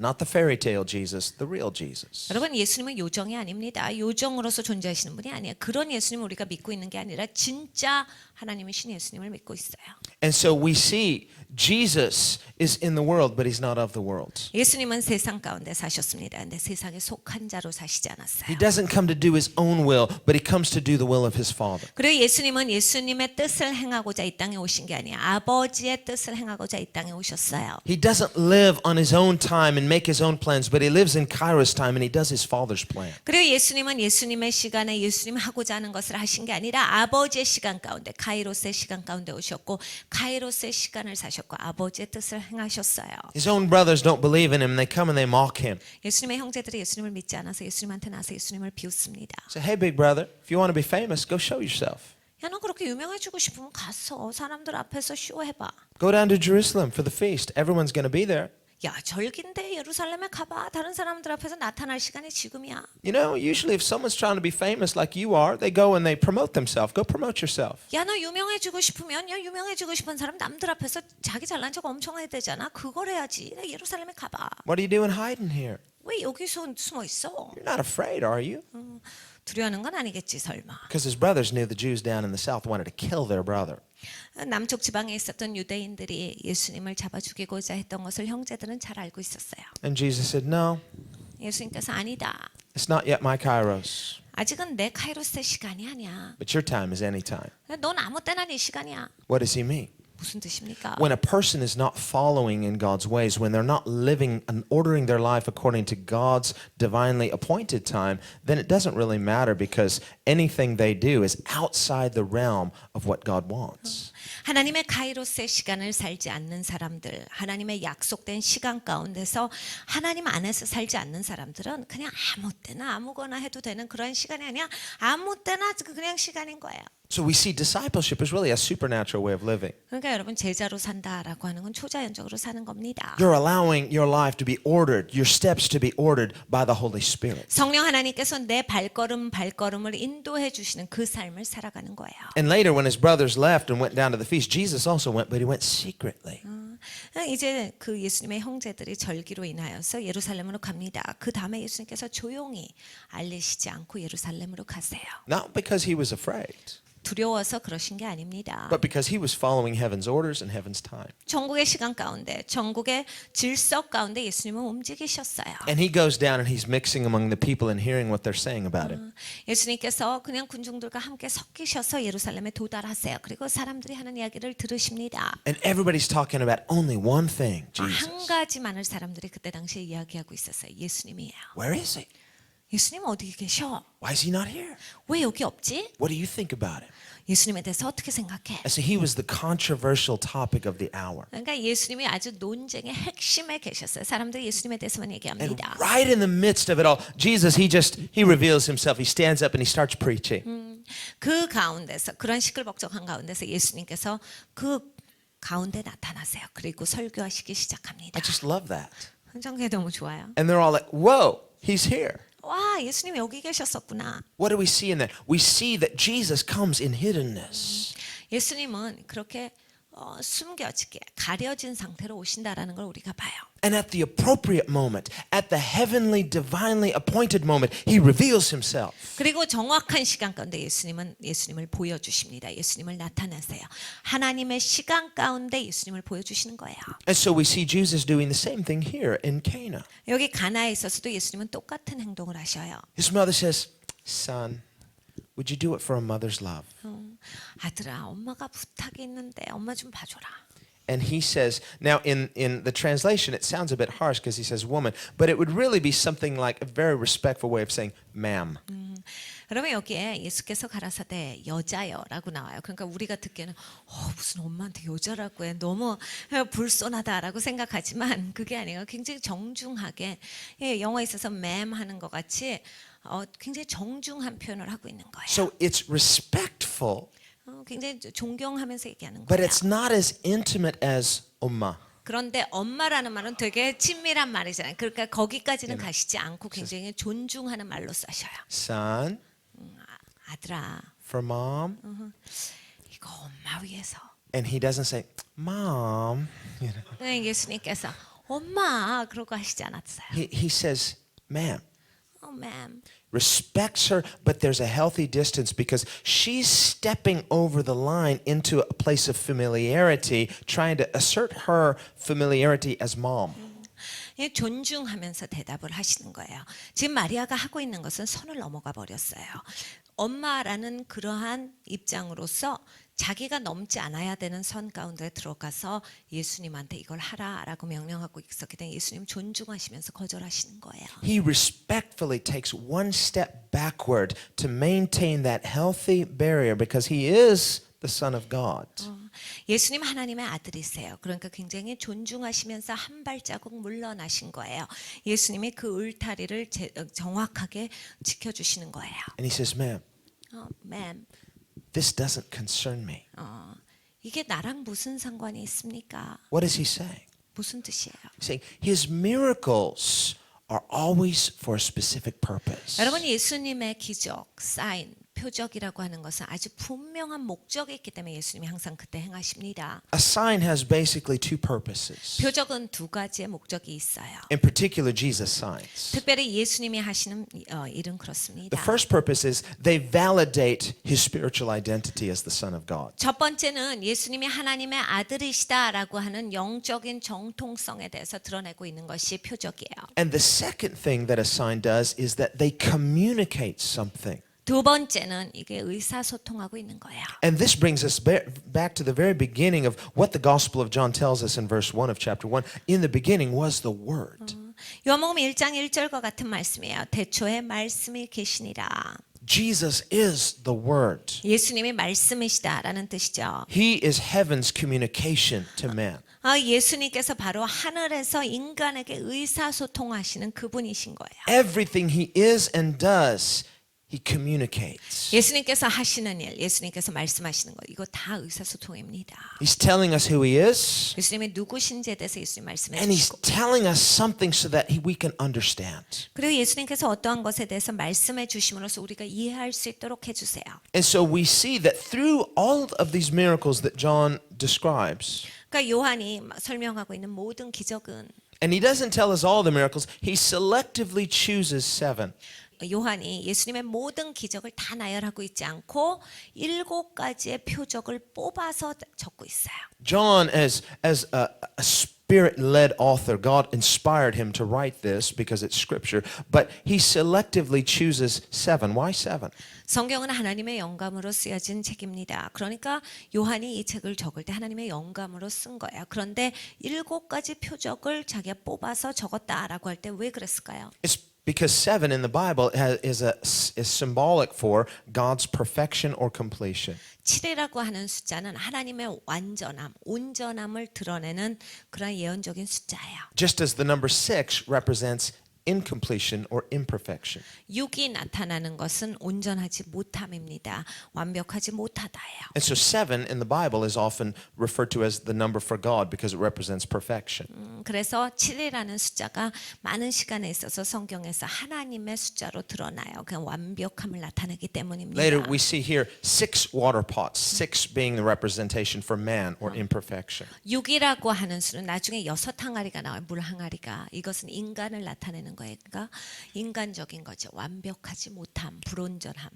Not the fairy tale Jesus, the real Jesus. 여러분 예수님은 요정이 아닙니다. 요정으로서 존재하시는 분이 아니에요. 그런 예수님을 우리가 믿고 있는 게 아니라 진짜 하나님이신 예수님을 믿고 있어요. And so we see Jesus is in the world, but he's not of the world. 예수님은 세상 가운데 사셨습니다. 근데 세상에 속한 자로 사시지 He 않았어요. doesn't come to do his own will, but he comes to do the will of his Father. 그리고 예수님은 예수님의 뜻을 행하고자 이 땅에 오신 게 아니에요. 아버지의 뜻을 행하고자 이 땅에 오셨어요. He doesn't live on his own time and make his own plans, but he lives in Kairos time and he does his Father's plan. 그리고 예수님은 예수님의 시간에 예수님 하고자 하는 것을 하신 게 아니라 아버지의 시간 가운데 카이로스의 시간 가운데 오셨고 카이로스의 시간을 사셨고 아버지의 뜻을 행하셨어요. His own brothers don't believe in him. They come and they mock him. 예수님의 형제들이 예수님을 믿지 않아서 예수님한테 나서 예수님을 비웃습니다. Say, hey, big brother, if you want to be famous, go show yourself. 야, 너 그렇게 유명해지고 싶으면 가서 사람들 앞에서 쇼해봐. Go down to Jerusalem for the feast. Everyone's going to be there. 야, 절긴데 예루살렘에 가봐. 다른 사람들 앞에서 나타날 시간이 지금이야. You know, usually if someone's trying to be famous like you are, they go and they promote themselves. Go promote yourself. 야, 너 유명해지고 싶으면 야, 유명해지고 싶은 사람 남들 앞에서 자기 잘난 척 엄청 해야 되잖아. 그걸 해야지. 나 예루살렘에 가봐. What are you doing hiding here? 왜 여기서 숨어 있어? You're not afraid, are you? 두려워하는 건 아니겠지 설마. Because his brothers knew the Jews down in the south wanted to kill their brother. 남쪽 지방에 있었던 유대인들이 예수님을 잡아 죽이고자 했던 것을 형제들은 잘 알고 있었어요. And Jesus said, no, 예수님께서 아니다. it's not yet my Kairos, 아직은 내 카이로스의 시간이 아니야. but your time is any time. 넌 아무 때나 네 시간이야. What does he mean? 무슨 뜻입니까? When a person is not following in God's ways, when they're not living and ordering their life according to God's divinely appointed time, then it doesn't really matter because anything they do is outside the realm of what God wants. 하나님의 카이로스의 시간을 살지 않는 사람들, 하나님의 약속된 시간 가운데서 하나님 안에서 살지 않는 사람들은 그냥 아무 때나 아무거나 해도 되는 그런 시간이 아니야. 아무 때나 그냥 시간인 거예요. So we see discipleship is really a supernatural way of living. 그러니까 여러분 제자로 산다라고 하는 건 초자연적으로 사는 겁니다. You're allowing your life to be ordered, your steps to be ordered by the Holy Spirit. 성령 하나님께서 내 발걸음을 인도해 주시는 그 삶을 살아가는 거예요. And later when his brothers left and went down to the feast, Jesus also went, but he went secretly. 이제 그 예수님의 형제들이 절기로 인하여서 예루살렘으로 갑니다. 그 다음에 예수님께서 조용히 알리시지 않고 예루살렘으로 가세요. Not because he was afraid. 두려워서 그러신 게 아닙니다. but because he was following heaven's orders and heaven's time. 전국의 시간 가운데, 전국의 질서 가운데 예수님은 움직이셨어요. And he goes down and he's mixing among the people and hearing what they're saying about him. 예수님께서 그냥 군중들과 함께 섞이셔서 예루살렘에 도달하세요. 그리고 사람들이 하는 이야기를 들으십니다. And everybody's talking about only one thing, 한 Jesus. 가지만을 사람들이 그때 당시에 이야기하고 있었어요. 예수님이에요. Where is he? 예수님 어디 계셔? Why is he not here? 왜 여기 없지? What do you think about him? 예수님에 대해서 어떻게 생각해? And so he was the controversial topic of the hour. 그러니까 예수님이 아주 논쟁의 핵심에 계셨어요. 사람들이 예수님에 대해서만 And 얘기합니다. right in the midst of it all, Jesus, he reveals himself. He stands up and he starts preaching. 그 가운데서 그런 시끌벅적한 가운데서 예수님께서 그 가운데 나타나세요. 그리고 설교하시기 시작합니다. I just love that. 저게 너무 좋아요. And they're all like, whoa, he's here. 와, 예수님 여기 계셨었구나. What do we see in that? We see that Jesus comes in hiddenness. 예수님은 그렇게 숨겨지게 가려진 상태로 오신다라는 걸 우리가 봐요. And at the appropriate moment, at the heavenly, divinely appointed moment, he reveals himself. 그리고 정확한 시간 가운데 예수님을 보여주십니다. 예수님을 나타내세요. 하나님의 시간 가운데 예수님을 보여주시는 거예요. And so we see Jesus doing the same thing here in Cana. 여기 가나에 있어서도 예수님은 똑같은 행동을 하셔요. His mother says, son, would you do it for a mother's love? 아들아, 엄마가 부탁이 있는데 엄마 좀 봐줘라. And he says, now in the translation, it sounds a bit harsh because he says woman, but it would really be something like a very respectful way of saying ma'am. 그러면 여기에 예수께서 가라사대 여자여라고 나와요. 그러니까 우리가 듣기에는 무슨 엄마한테 여자라고 해. 너무 불손하다라고 생각하지만 그게 아니에요. 굉장히 정중하게 영어에 있어서 ma'am 하는 것 같이 굉장히 정중한 표현을 하고 있는 거예요. So it's respectful, 굉장히 존경하면서 얘기하는 but 거예요. it's not as intimate as 엄마. 그런데 엄마라는 말은 되게 친밀한 말이잖아요. 그러니까 거기까지는 가시지 않고 굉장히 존중하는 말로 쓰셔요. Son, 아들아, for mom. 이거 엄마 위해서. And he doesn't say, mom. You know. 예수님께서 엄마 그러고 하시지 않았어요. He says, ma'am. ma'am. Respects her, but there's a healthy distance because she's stepping over the line into a place of familiarity, trying to assert her familiarity as mom. 존중하면서 대답을 하시는 거예요. 지금 마리아가 하고 있는 것은 선을 넘어가 버렸어요. 엄마라는 그러한 입장으로서 자기가 넘지 않아야 되는 선 가운데 들어가서 예수님한테 이걸 하라라고 명령하고 있었기 때문에 예수님 존중하시면서 거절하시는 거예요. He respectfully takes one step backward to maintain that healthy barrier because he is the Son of God. 예수님 하나님의 아들이세요. 그러니까 굉장히 존중하시면서 한 발자국 물러나신 거예요. 예수님이 그 울타리를 정확하게 지켜주시는 거예요. And he says, ma'am, ma'am, this doesn't concern me. 이게 나랑 무슨 상관이 있습니까? What is he saying? 무슨 뜻이에요? He's saying his miracles are always for a specific purpose. 여러분 예수님의 기적, 사인, 표적이라고 하는 것은 아주 분명한 목적이 있기 때문에 예수님이 항상 그때 행하십니다. A sign has basically two purposes. 표적은 두 가지의 목적이 있어요. In particular, Jesus' signs. 특별히 예수님이 하시는 일은 The 그렇습니다. first purpose is they validate his spiritual identity as the Son of God. 첫 번째는 예수님이 하나님의 아들이시다라고 하는 영적인 정통성에 대해서 드러내고 있는 것이 표적이에요. And the second thing that a sign does is that they communicate something. 두 번째는 이게 의사소통하고 있는 거예요. And this brings us back to the very beginning of what the Gospel of John tells us in verse 1 of chapter 1. In the beginning was the Word. 요한복음 1장 1절과 같은 말씀이에요. 대초에 말씀이 계시니라. Jesus is the Word. 예수님이 말씀이시다라는 뜻이죠. He is heaven's communication to man. 예수님께서 바로 하늘에서 인간에게 의사소통하시는 그분이신 거예요. Everything he is and does, he communicates. 예수님께서 하시는 일, 예수님께서 말씀하시는 것, 이거 다 의사소통입니다. He's telling us who he is, 예수님이 누구신지에 대해서 예수님 말씀해 and he's 주시고, telling us something so that we can understand. 그리고 예수님께서 어떠한 것에 대해서 말씀해 주심으로써 우리가 이해할 수 있도록 해주세요. And so we see that through all of these miracles that John describes, 그러니까 요한이 설명하고 있는 모든 기적은 and he doesn't tell us all the miracles, he selectively chooses 7. 요한이 예수님의 모든 기적을 다 나열하고 있지 않고 7가지의 표적을 뽑아서 적고 있어요. John, as a spirit-led author, God inspired him to write this because it's scripture, but he selectively chooses 7. Why 7? 성경은 하나님의 영감으로 쓰여진 책입니다. 그러니까 요한이 이 책을 적을 때 하나님의 영감으로 쓴 거예요. 그런데 7가지 표적을 자기가 뽑아서 적었다라고 할 때 왜 그랬을까요? It's because 7 in the Bible is symbolic for God's perfection or completion. 7이라고 하는 숫자는 하나님의 완전함, 온전함을 드러내는 그런 예언적인 숫자예요. Just as the number 6 represents incompletion or imperfection. 6이 나타나는 것은 온전하지 못함입니다. 완벽하지 못하다예요. And so 7 in the Bible is often referred to as the number for God because it represents perfection. 그래서 7이라는 숫자가 많은 시간에 있어서 성경에서 하나님의 숫자로 드러나요. 그 완벽함을 나타내기 때문입니다. Later we see here 6 water pots, 6 being the representation for man or imperfection. 6이라고 하는 수는 나중에 6항아리가 나와요. 물 항아리가. 이것은 인간을 나타내는 거예요. 그러니까 인간적인 거죠. 완벽하지 못함, 불온전함.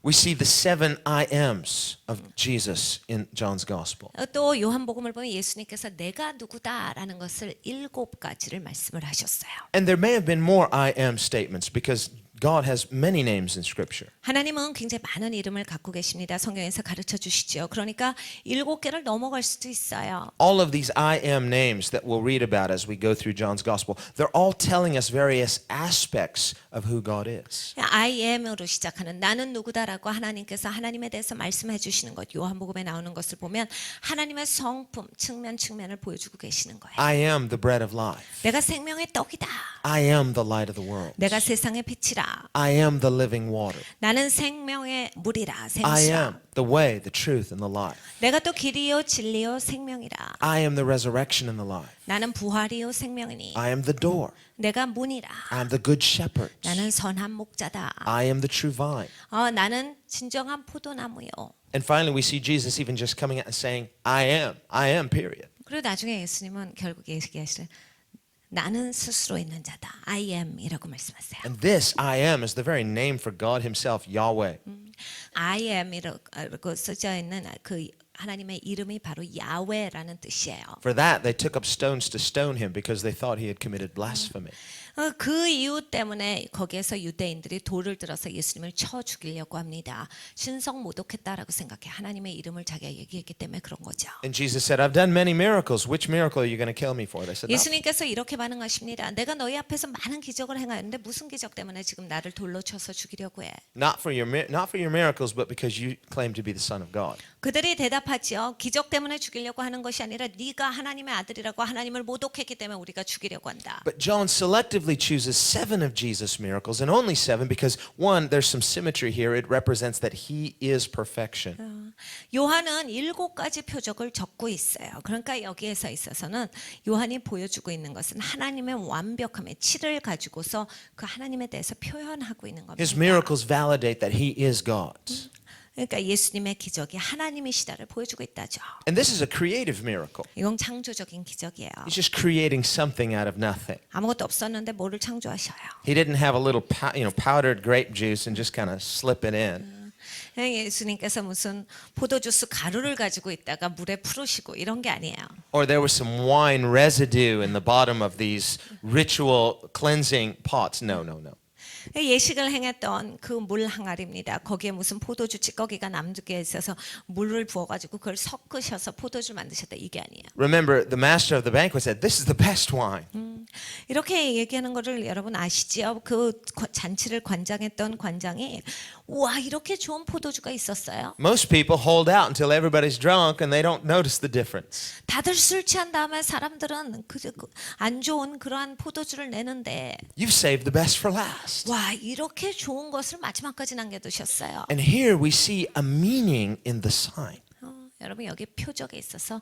We see the 7 I ams of Jesus in John's Gospel. 또 요한복음을 보면 예수님께서 내가 누구다라는 것을 7가지를 말씀을 하셨어요. And there may have been more I am statements because God has many names in Scripture. 하나님은 굉장히 많은 이름을 갖고 계십니다. 성경에서 가르쳐 주시죠. 그러니까 7개를 넘어갈 수도 있어요. All of these I am names that we'll read about as we go through John's Gospel, they're all telling us various aspects of who God is. I am으로 시작하는 나는 누구다라고 하나님께서 하나님에 대해서 말씀해 주시는 것, 요한복음에 나오는 것을 보면 하나님의 성품, 측면을 보여주고 계시는 거예요. I am the bread of life. 내가 생명의 떡이다. I am the light of the world. 내가 세상의 빛이라. I am the living water. 나는 생명의 물이라. I 생수라. am the way, the truth, and the life. 내가 또 길이요 진리요 생명이라. I am the resurrection and the life. 나는 부활이요 생명이니. I am the door. 내가 문이라. I am the good shepherd. 나는 선한 목자다. I am the true vine. 나는 진정한 포도나무요. And finally, we see Jesus even just coming out and saying, I am, period. 그리고 나중에 예수님은 결국 얘기하시는 나는 스스로 있는 자다. I am이라고 말씀하세요. And this I am is the very name for God himself, Yahweh. I am이라고 써져 있는 그 하나님의 이름이 바로 야훼라는 뜻이에요. For that, they took up stones to stone him because they thought he had committed blasphemy. 그 이유 때문에 거기에서 유대인들이 돌을 들어서 예수님을 쳐 죽이려고 합니다. 신성 모독했다라고 생각해. 하나님의 이름을 자기가 얘기했기 때문에 그런 거죠. And Jesus said, I've done many miracles. Which miracle are you going to kill me for? They said, 예수님께서 이렇게 반응하십니다. 내가 너희 앞에서 많은 기적을 행하였는데 무슨 기적 때문에 지금 나를 돌로 쳐서 죽이려고 해? not for your miracles, but because you claim to be the Son of God. 그들이 대답하지요. 기적 때문에 죽이려고 하는 것이 아니라 네가 하나님의 아들이라고 하나님을 모독했기 때문에 우리가 죽이려고 한다. But John selectively chooses 7 of Jesus' miracles, and only 7 because, one, there's some symmetry here. It represents that he is perfection. 요한은 7가지 표적을 적고 있어요. 그러니까 여기에서 있어서는 요한이 보여주고 있는 것은 하나님의 완벽함의 7을 가지고서 그 하나님에 대해서 표현하고 있는 겁니다. His miracles validate that he is God. 그러니까 예수님의 기적이 하나님이시다를 보여주고 있다죠. And this is a creative miracle. 이건 창조적인 기적이에요. He's just creating something out of nothing. 아무것도 없었는데 뭐를 창조하셔요. He didn't have a little powdered grape juice and just kind of slip it in. 예수님께서 무슨 포도주스 가루를 가지고 있다가 물에 풀으시고 이런 게 아니에요. Or there was some wine residue in the bottom of these ritual cleansing pots. No. 예식을 행했던 그 물 항아리입니다. 거기에 무슨 포도주 찌꺼기가 남게 있어서 물을 부어가지고 그걸 섞으셔서 포도주를 만드셨다 이게 아니에요. Remember, the master of the banquet said, this is the best wine. 이렇게 얘기하는 거를 여러분 아시지요? 그 잔치를 관장했던 관장이 와 이렇게 좋은 포도주가 있었어요. Most people hold out until everybody's drunk and they don't notice the difference. 다들 술 취한 다음에 사람들은 안 좋은 그러한 포도주를 내는데 You've saved the best for last. 와 이렇게 좋은 것을 마지막까지 남겨두셨어요. And here we see a meaning in the sign. 여러분 여기 표적에 있어서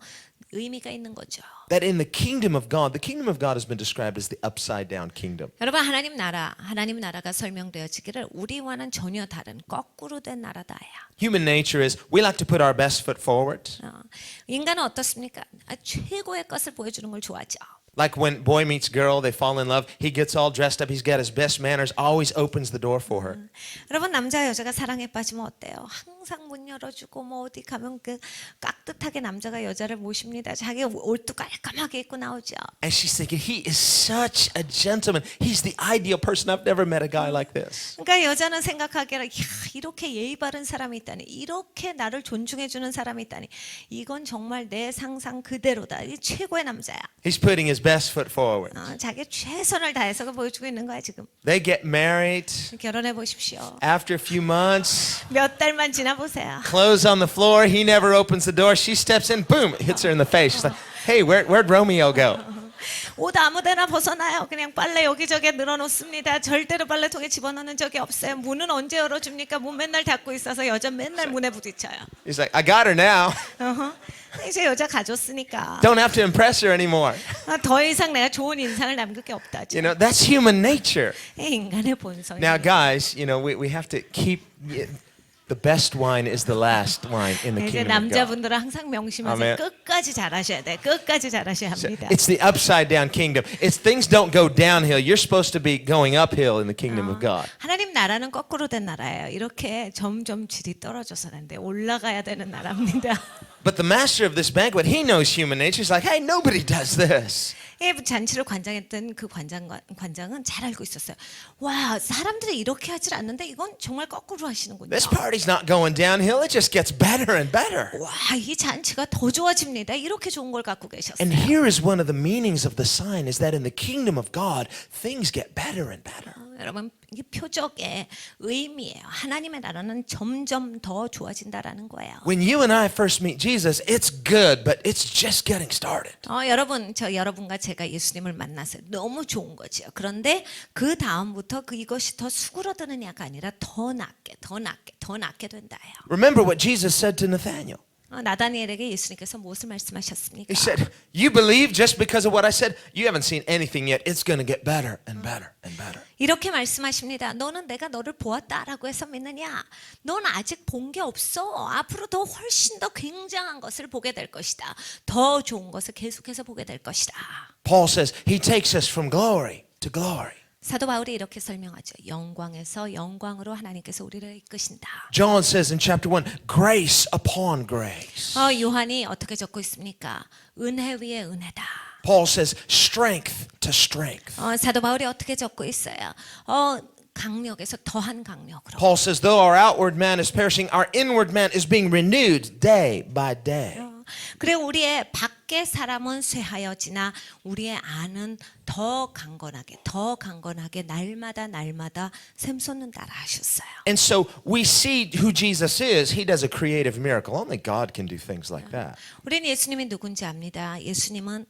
의미가 있는 거죠. That in the kingdom of God has been described as the upside down kingdom. 여러분 하나님 나라가 설명되어지기를 우리와는 전혀 다른 거꾸로 된 나라다야. Human nature is we like to put our best foot forward. 인간은 어떻습니까? 최고의 것을 보여주는 걸 좋아하죠. Like when boy meets girl, they fall in love. He gets all dressed up. He's got his best manners. Always opens the door for her. 여러분 남자 여자가 사랑에 빠지면 어때요? 항상 문 열어주고 뭐 어디 가면 그 깍듯하게 남자가 여자를 모십니다. 자기 옷도 깔끔하게 입고 나오죠. And she's thinking, he is such a gentleman. He's the ideal person. I've never met a guy like this. 그러니까 여자는 생각하기를 이렇게 예의 바른 사람이 있다니, 이렇게 나를 존중해주는 사람이 있다니, 이건 정말 내 상상 그대로다. 이 최고의 남자야. He's putting his best foot forward. 자기 최선을 다해서 보여주고 있는 거야 지금. They get married. 결혼해 보십시오. After a few months, 몇 달만 지나 보세요. clothes on the floor. He never opens the door. She steps in. Boom! Hits her in the face. She's like, hey, where'd Romeo go? 옷 아무데나 벗어나요. 그냥 빨래 여기저기 늘어놓습니다. 절대로 빨래통에 집어넣는 적이 없어요. 문은 언제 열어줍니까? 문 맨날 닫고 있어서 여자 맨날 문에 부딪혀요. He's like, I got her now. 이제 여자 가졌으니까 Don't have to impress her anymore. 더 이상 내가 좋은 인상을 남길 게 없다죠. You know, that's human nature. 인간의 본성. Now, guys, you know, we have to keep... The best wine is the last wine in the 이제 kingdom of God. 남자분들은 항상 명심하세요. 아멘. 끝까지 잘하셔야 돼. 끝까지 잘하셔야 합니다. It's the upside down kingdom. It's things don't go downhill. You're supposed to be going uphill in the kingdom of God. 하나님 나라는 거꾸로 된 나라예요. 이렇게 점점 질이 떨어져서는 안 돼. 올라가야 되는 나라입니다. But the master of this banquet, he knows human nature. He's like, hey, nobody does this. 잔치를 관장했던 그 관장은 잘 알고 있었어요. 와, 사람들이 이렇게 하질 않는데 이건 정말 거꾸로 하시는군요. This party's not going downhill. It just gets better and better. 와, 이 잔치가 더 좋아집니다. 이렇게 좋은 걸 갖고 계셨어요. And here is one of the meanings of the sign is that in the kingdom of God, things get better and better. 여러분, 이게 표적의 의미예요. 하나님의 나라는 점점 더 좋아진다라는 거예요. When you and I first meet Jesus, it's good, but it's just getting started. 여러분, 저 여러분과 제가 예수님을 만났어요. 너무 좋은 거죠. 그런데 그 다음부터 이것이 더 수그러드느냐가 아니라 더 낫게 된다예요. Remember what Jesus said to Nathanael. 나다니엘에게 예수님께서 무엇을 말씀하셨습니까? He said, you believe just because of what I said? You haven't seen anything yet. It's going to get better and better and better. 이렇게 말씀하십니다. 너는 내가 너를 보았다라고 해서 믿느냐? 넌 아직 본 게 없어. 앞으로 더 훨씬 더 굉장한 것을 보게 될 것이다. 더 좋은 것을 계속해서 보게 될 것이다. Paul says he takes us from glory to glory. 사도 바울이 이렇게 설명하죠. 영광에서 영광으로 하나님께서 우리를 이끄신다. John says in chapter 1, grace upon grace. 요한이 어떻게 적고 있습니까? 은혜 위에 은혜다. Paul says strength to strength. 사도 바울이 어떻게 적고 있어요? 강력에서 더한 강력으로. Paul says though our outward man is perishing, our inward man is being renewed day by day. 그래 우리의 밖의 사람은 쇠하여지나 우리의 안은 더 강건하게 날마다 샘솟는다라 하셨어요. And so we see who Jesus is. He does a creative miracle. Only God can do things like that. 우리는 예수님이 누군지 압니다. 예수님은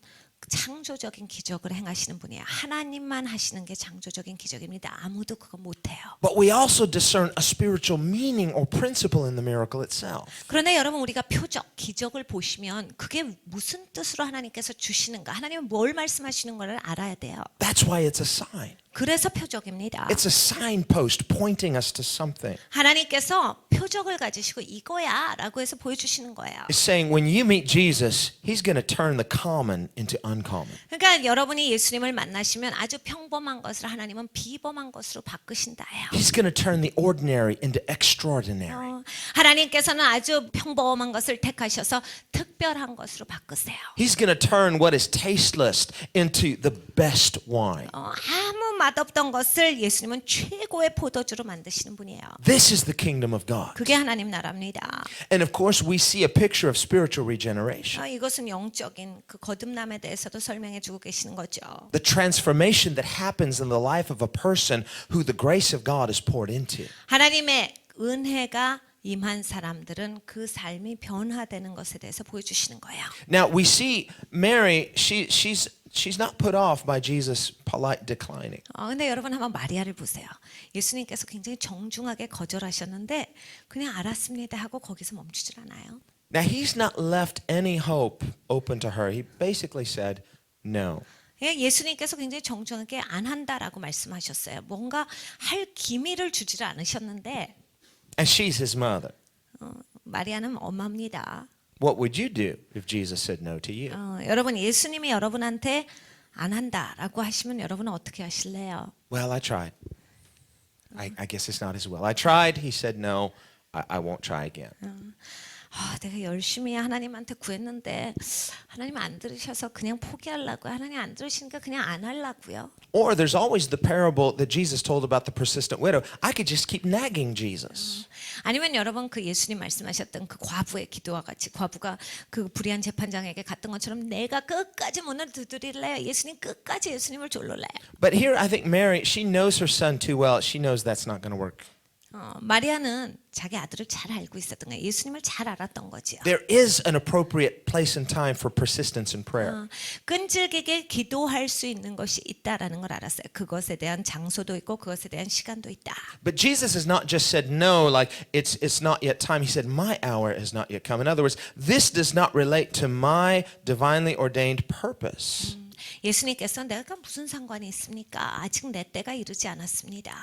창조적인 기적을 행하시는 분이에요. 하나님만 하시는 게 창조적인 기적입니다. 아무도 그거 못해요. But we also discern a spiritual meaning or principle in the miracle itself. 그런데 여러분 우리가 표적, 기적을 보시면 그게 무슨 뜻으로 하나님께서 주시는가, 하나님은 뭘 말씀하시는 걸 알아야 돼요. That's why it's a sign. 그래서 표적입니다. It's a signpost pointing us to something. 하나님께서 표적을 가지시고 이거야 라고 해서 보여주시는 거예요. It's saying when you meet Jesus, He's going to turn the common into uncommon. 그러니까 여러분이 예수님을 만나시면 아주 평범한 것을 하나님은 비범한 것으로 바꾸신다예요. He's going to turn the ordinary into extraordinary. 하나님께서는 아주 평범한 것을 택하셔서 특별한 것으로 바꾸세요. He's going to turn what is tasteless into the best wine. 아무 맛없던 것을 예수님은 최고의 포도주로 만드시는 분이에요. This is the kingdom of God. 그게 하나님 나라입니다. And of course, we see a picture of spiritual regeneration. 이것은 영적인 그 거듭남에 대해서도 설명해 주고 계시는 거죠. The transformation that happens in the life of a person who the grace of God is poured into. 하나님의 은혜가 임한 사람들은 그 삶이 변화되는 것에 대해서 보여주시는 거예요. Now we see Mary, she's not put off by Jesus' polite declining. 근데 여러분 한번 마리아를 보세요. 예수님께서 굉장히 정중하게 거절하셨는데 그냥 알았습니다 하고 거기서 멈추질 않아요. Now he's not left any hope open to her. He basically said no. 예수님께서 굉장히 정중하게 안 한다라고 말씀하셨어요. 뭔가 할 기미를 주지를 않으셨는데 And she's his mother. 마리아는 엄마입니다. What would you do if Jesus said no to you? 여러분 예수님이 여러분한테 안 한다라고 하시면 여러분은 어떻게 하실래요? Well, I tried. I guess it's not as well. I tried. He said, no, I won't try again. 내가 열심히 하나님한테 구했는데 하나님 안 들으셔서 그냥 포기하려고요. 하나님 안 들으시니까 그냥 안 하려고요. Or there's always the parable that Jesus told about the persistent widow. I could just keep nagging Jesus. 아니면 여러분 그 예수님 말씀하셨던 그 과부의 기도와 같이 과부가 그 불의한 재판장에게 갔던 것처럼 내가 끝까지 문을 두드릴래요. 예수님 끝까지 예수님을 졸라래요. But here I think Mary, she knows her son too well. She knows that's not going to work. 마리아는 자기 아들을 잘 알고 있었던 거예요. 예수님을 잘 알았던 거지요. There is an appropriate place and time for persistence in prayer. 끈질기게 기도할 수 있는 것이 있다라는 걸 알았어요. 그것에 대한 장소도 있고 그것에 대한 시간도 있다. But Jesus has not just said no, like it's not yet time. He said, my hour has not yet come. In other words, this does not relate to my divinely ordained purpose. 예수님께서 내가 무슨 상관이 있습니까? 아직 내 때가 이르지 않았습니다.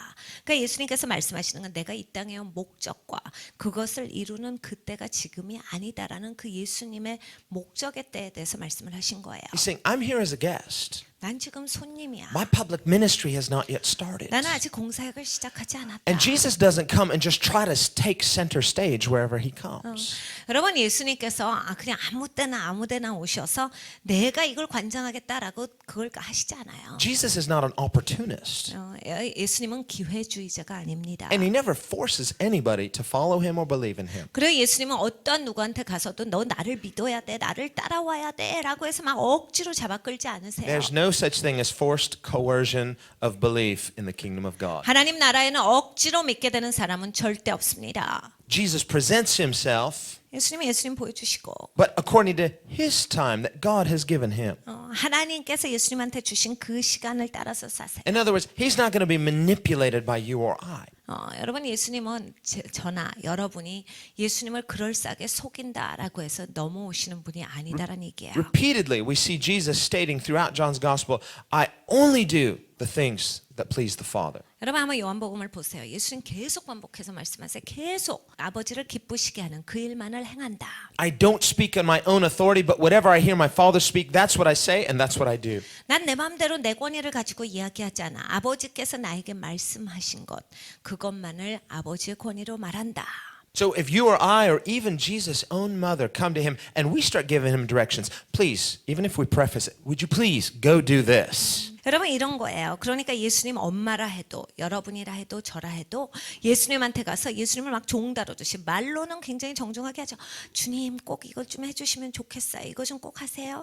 그러니까 예수님께서 말씀하시는 건 내가 이 땅에 온 목적과 그것을 이루는 그때가 지금이 아니다라는 그 예수님의 목적의 때에 대해서 말씀을 하신 거예요. He's saying, I'm here as a guest. 난 지금 손님이야. My public ministry has not yet started. 나는 아직 공사역을 시작하지 않았다. And Jesus doesn't come and just try to take center stage wherever he comes. 여러분 예수님께서 그냥 아무 때나 오셔서 내가 이걸 관장하겠다라고 그걸 하시지 않아요. Jesus is not an opportunist. 예수님은 기회주의자가 아닙니다. And he never forces anybody to follow him or believe in him. 그리고 예수님은 어떠한 누구한테 가서도 너 나를 믿어야 돼, 나를 따라와야 돼라고 해서 막 억지로 잡아 끌지 않으세요. There's no such thing as forced coercion of belief in the kingdom of God. 하나님 나라에는 억지로 믿게 되는 사람은 절대 없습니다. Jesus presents himself, 예수님 보여주시고 but according to his time that God has given him. 하나님께서 예수님한테 주신 그 시간을 따라서 사세요. In other words, he's not going to be manipulated by you or I. 여러분 예수님은 저나 여러분이 예수님을 그럴싸하게 속인다라고 해서 넘어오시는 분이 아니다라는 얘기예요. Repeatedly, we see Jesus stating throughout John's gospel, I only do the things that please the Father. 여러분 한번 요한복음을 보세요. 예수님 계속 반복해서 말씀하세요. 계속 아버지를 기쁘시게 하는 그 일만을 행한다. I don't speak on my own authority, but whatever I hear my Father speak, that's what I say and that's what I do. 난 내 마음대로 내 권위를 가지고 이야기하지 않아. 아버지께서 나에게 말씀하신 것 그것만을 아버지의 권위로 말한다. So if you or I or even Jesus' own mother come to him and we start giving him directions, please, even if we preface it, would you please go do this? 여러분 이런 거예요. 그러니까 예수님 엄마라 해도 여러분이라 해도 저라 해도 예수님한테 가서 예수님을 막 종다루듯이 말로는 굉장히 정중하게 하죠. 주님 꼭 이것 좀 해주시면 좋겠어요. 이거 좀 꼭 하세요.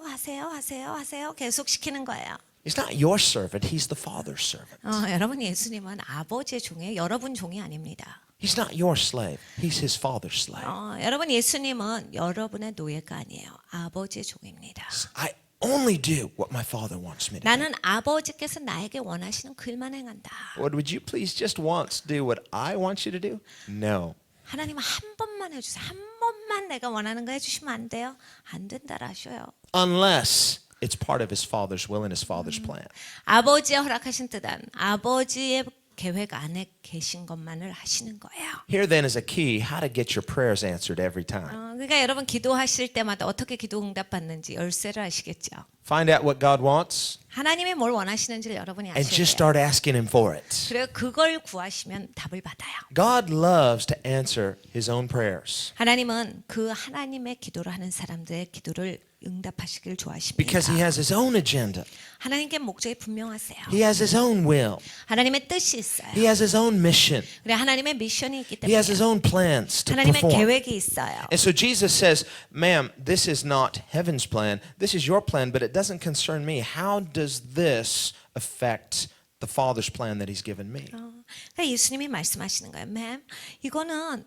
계속 시키는 거예요. He's not your servant, he's the Father's servant. 여러분 예수님은 아버지의 종이에요. 여러분 종이 아닙니다. He's not your slave, he's his Father's slave. 여러분 예수님은 여러분의 노예가 아니에요. 아버지의 종입니다. I only do what my Father wants me to do. 나는 아버지께서 나에게 원하시는 그 일만 행한다. Lord, would you please just once do what I want you to do? No. 하나님 한 번만 해주세요. 한 번만 내가 원하는 거 해주시면 안 돼요? 안 된다라 하셔요. Unless it's part of his Father's will and his Father's plan. 아버지의 허락하신 뜻한 아버지의 계획 안에 계신 것만을 하시는 거예요. Here then is a key how to get your prayers answered every time. 그러니까 여러분 기도하실 때마다 어떻게 기도 응답받는지 열쇠를 아시겠죠? Find out what God wants 하나님이 뭘 원하시는지를 여러분이 and 아셔야 just 돼요. start asking him for it. 그래요. 그걸 구하시면 답을 받아요. God loves to answer his own prayers 하나님은 그 하나님의 기도를 하는 사람들의 기도를 응답하시길 좋아하십니다. because he has his own agenda. 하나님께 목적이 분명하세요. He has his own will. 하나님의 뜻이 있어요. He has his own mission. 그래 하나님의 미션이 있기 He has his 때문에 own plans to 하나님의 perform. 계획이 있어요. And so Jesus says, ma'am, this is not heaven's plan. This is your plan, but it doesn't concern me. How does this affect the Father's plan that he's given me? 그러니까 예수님이 말씀하시는 거예요. 맴, 이거는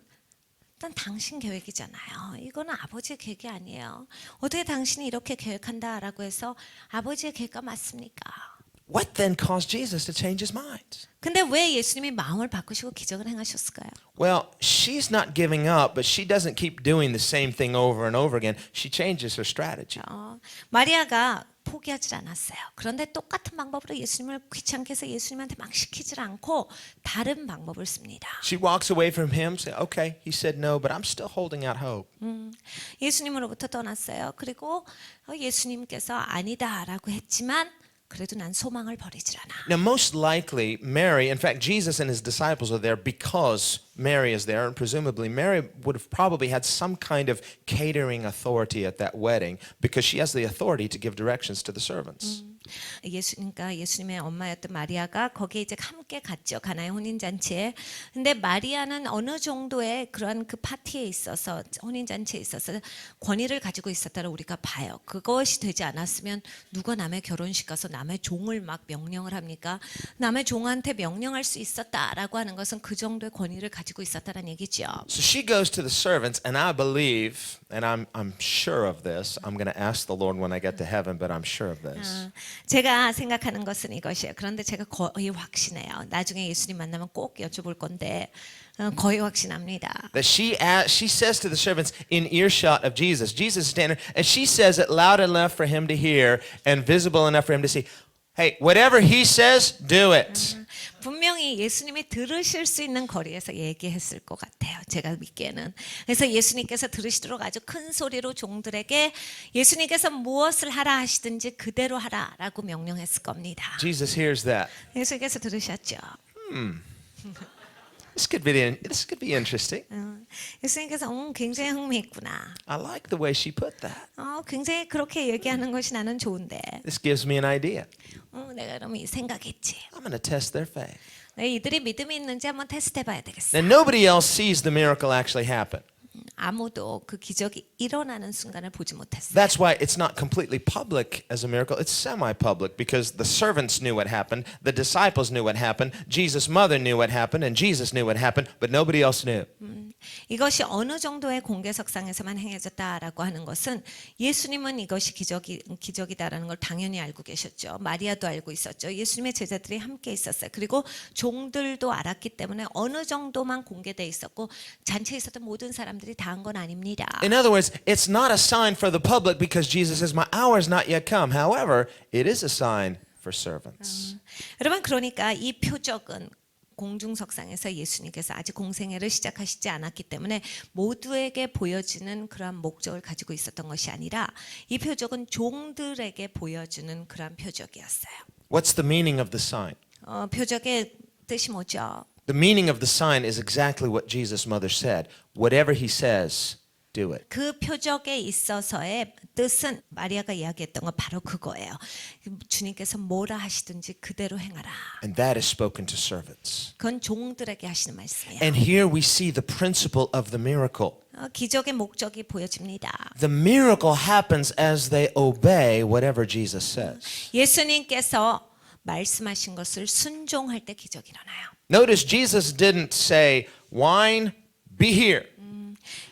일단 당신 계획이잖아요. 이거는 아버지의 계획이 아니에요. 어떻게 당신이 이렇게 계획한다라고 해서 아버지의 계획과 맞습니까? What then caused Jesus to change his mind? 근데 왜 예수님이 마음을 바꾸시고 기적을 행하셨을까요? Well, she's not giving up, but she doesn't keep doing the same thing over and over again. She changes her strategy. 마리아가 포기하지 않았어요. 그런데 똑같은 방법으로 예수님을 귀찮게 해서 예수님한테 막 시키질 않고 다른 방법을 씁니다. She walks away from him, say, okay, he said no, but I'm still holding out hope. 예수님으로부터 떠났어요. 그리고 예수님께서 아니다라고 했지만 그래도 난 소망을 버리질 않아. Now, most likely, Mary, in fact, Jesus and his disciples are there because Mary is there, and presumably Mary would have probably had some kind of catering authority at that wedding because she has the authority to give directions to the servants. 그러니까 예수님의 엄마였던 마리아가 거기에 이제 함께 갔죠. 가나의 혼인 잔치에. 근데 마리아는 어느 정도의 그런 그 파티에 있어서 혼인 잔치에 있어서 권위를 가지고 있었다고 우리가 봐요. 그것이 되지 않았으면 누가 남의 결혼식 가서 남의 종을 막 명령을 합니까? 남의 종한테 명령할 수 있었다라고 하는 것은 그 정도의 권위를 가지고 있었다는 얘기죠. So she goes to the servants, and I believe, and I'm sure of this. I'm going to ask the Lord when I get to heaven, but I'm sure of this. 제가 생각하는 것은 이것이에요. 그런데 제가 거의 확신해요. 나중에 예수님 만나면 꼭 여쭤볼 건데 거의 확신합니다. That she says to the servants in earshot of Jesus, Jesus is standing, and she says it loud enough for him to hear and visible enough for him to see. Hey, whatever he says, do it. 분명히 예수님이 들으실 수 있는 거리에서 얘기했을 것 같아요. 제가 믿기에는. 그래서 예수님께서 들으시도록 아주 큰 소리로 종들에게 예수님께서 무엇을 하라 하시든지 그대로 하라라고 명령했을 겁니다. Jesus hears that. 예수님께서 들으셨죠. This could be interesting. 예수님께서 굉장히 흥미있구나. I like the way she put that. 굉장히 그렇게 얘기하는 것이 나는 좋은데. This gives me an idea. 내가 그러면 이 생각했지. I'm going to test their faith. 이들이 믿음이 있는지 한번 테스트해봐야 되겠어. Now, nobody else sees the miracle actually happen. 아무도 그 기적이 일어나는 순간을 보지 못했어요. That's why it's not completely public as a miracle. It's semi-public because the servants knew what happened, the disciples knew what happened, Jesus' mother knew what happened, and Jesus knew what happened, but nobody else knew. 이것이 어느 정도의 공개석상에서만 행해졌다라고 하는 것은 예수님은 이것이 기적이다라는 걸 당연히 알고 계셨죠. 마리아도 알고 있었죠. 예수님의 제자들이 함께 있었어요. 그리고 종들도 알았기 때문에 어느 정도만 공개돼 있었고 잔치에 있었던 모든 사람들이 다 한 건 아닙니다. In other words, it's not a sign for the public because Jesus says, my hour has not yet come. However, it is a sign for servants. 여러분 그러니까 이 표적은 공중석상에서 예수님께서 아직 공생애를 시작하시지 않았기 때문에 모두에게 보여지는 그러한 목적을 가지고 있었던 것이 아니라 이 표적은 종들에게 보여주는 그러한 표적이었어요. What's the meaning of the sign? 표적의 뜻이 뭐죠? The meaning of the sign is exactly what Jesus' mother said. Whatever he says, do it. 그 표적에 있어서의 뜻은 마리아가 이야기했던 건 바로 그거예요. 주님께서 뭐라 하시든지 그대로 행하라. And that is spoken to servants. 그건 종들에게 하시는 말씀이에요. And here we see the principle of the miracle. 기적의 목적이 보여집니다. The miracle happens as they obey whatever Jesus says. 예수님께서 말씀하신 것을 순종할 때 기적이 일어나요. Notice Jesus didn't say, wine, be here.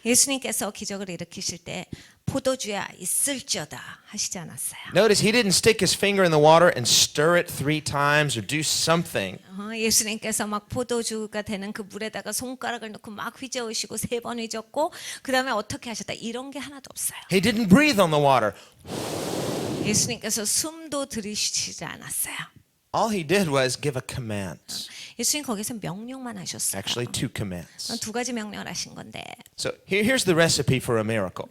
예수님께서 기적을 일으키실 때 포도주야 있을지어다 하시지 않았어요. Notice he didn't stick his finger in the water and stir it 3 times or do something. 예수님께서 막 포도주가 되는 그 물에다가 손가락을 넣고 막 휘저으시고 3번 휘젓고 그 다음에 어떻게 하셨다 이런 게 하나도 없어요. He didn't breathe on the water. 예수님께서 숨도 들이쉬지 않았어요. All he did was give a command. 예수님 거기서 명령만 하셨어요. Actually, 2 commands. 2가지 명령을 하신 건데 So here's the recipe for a miracle.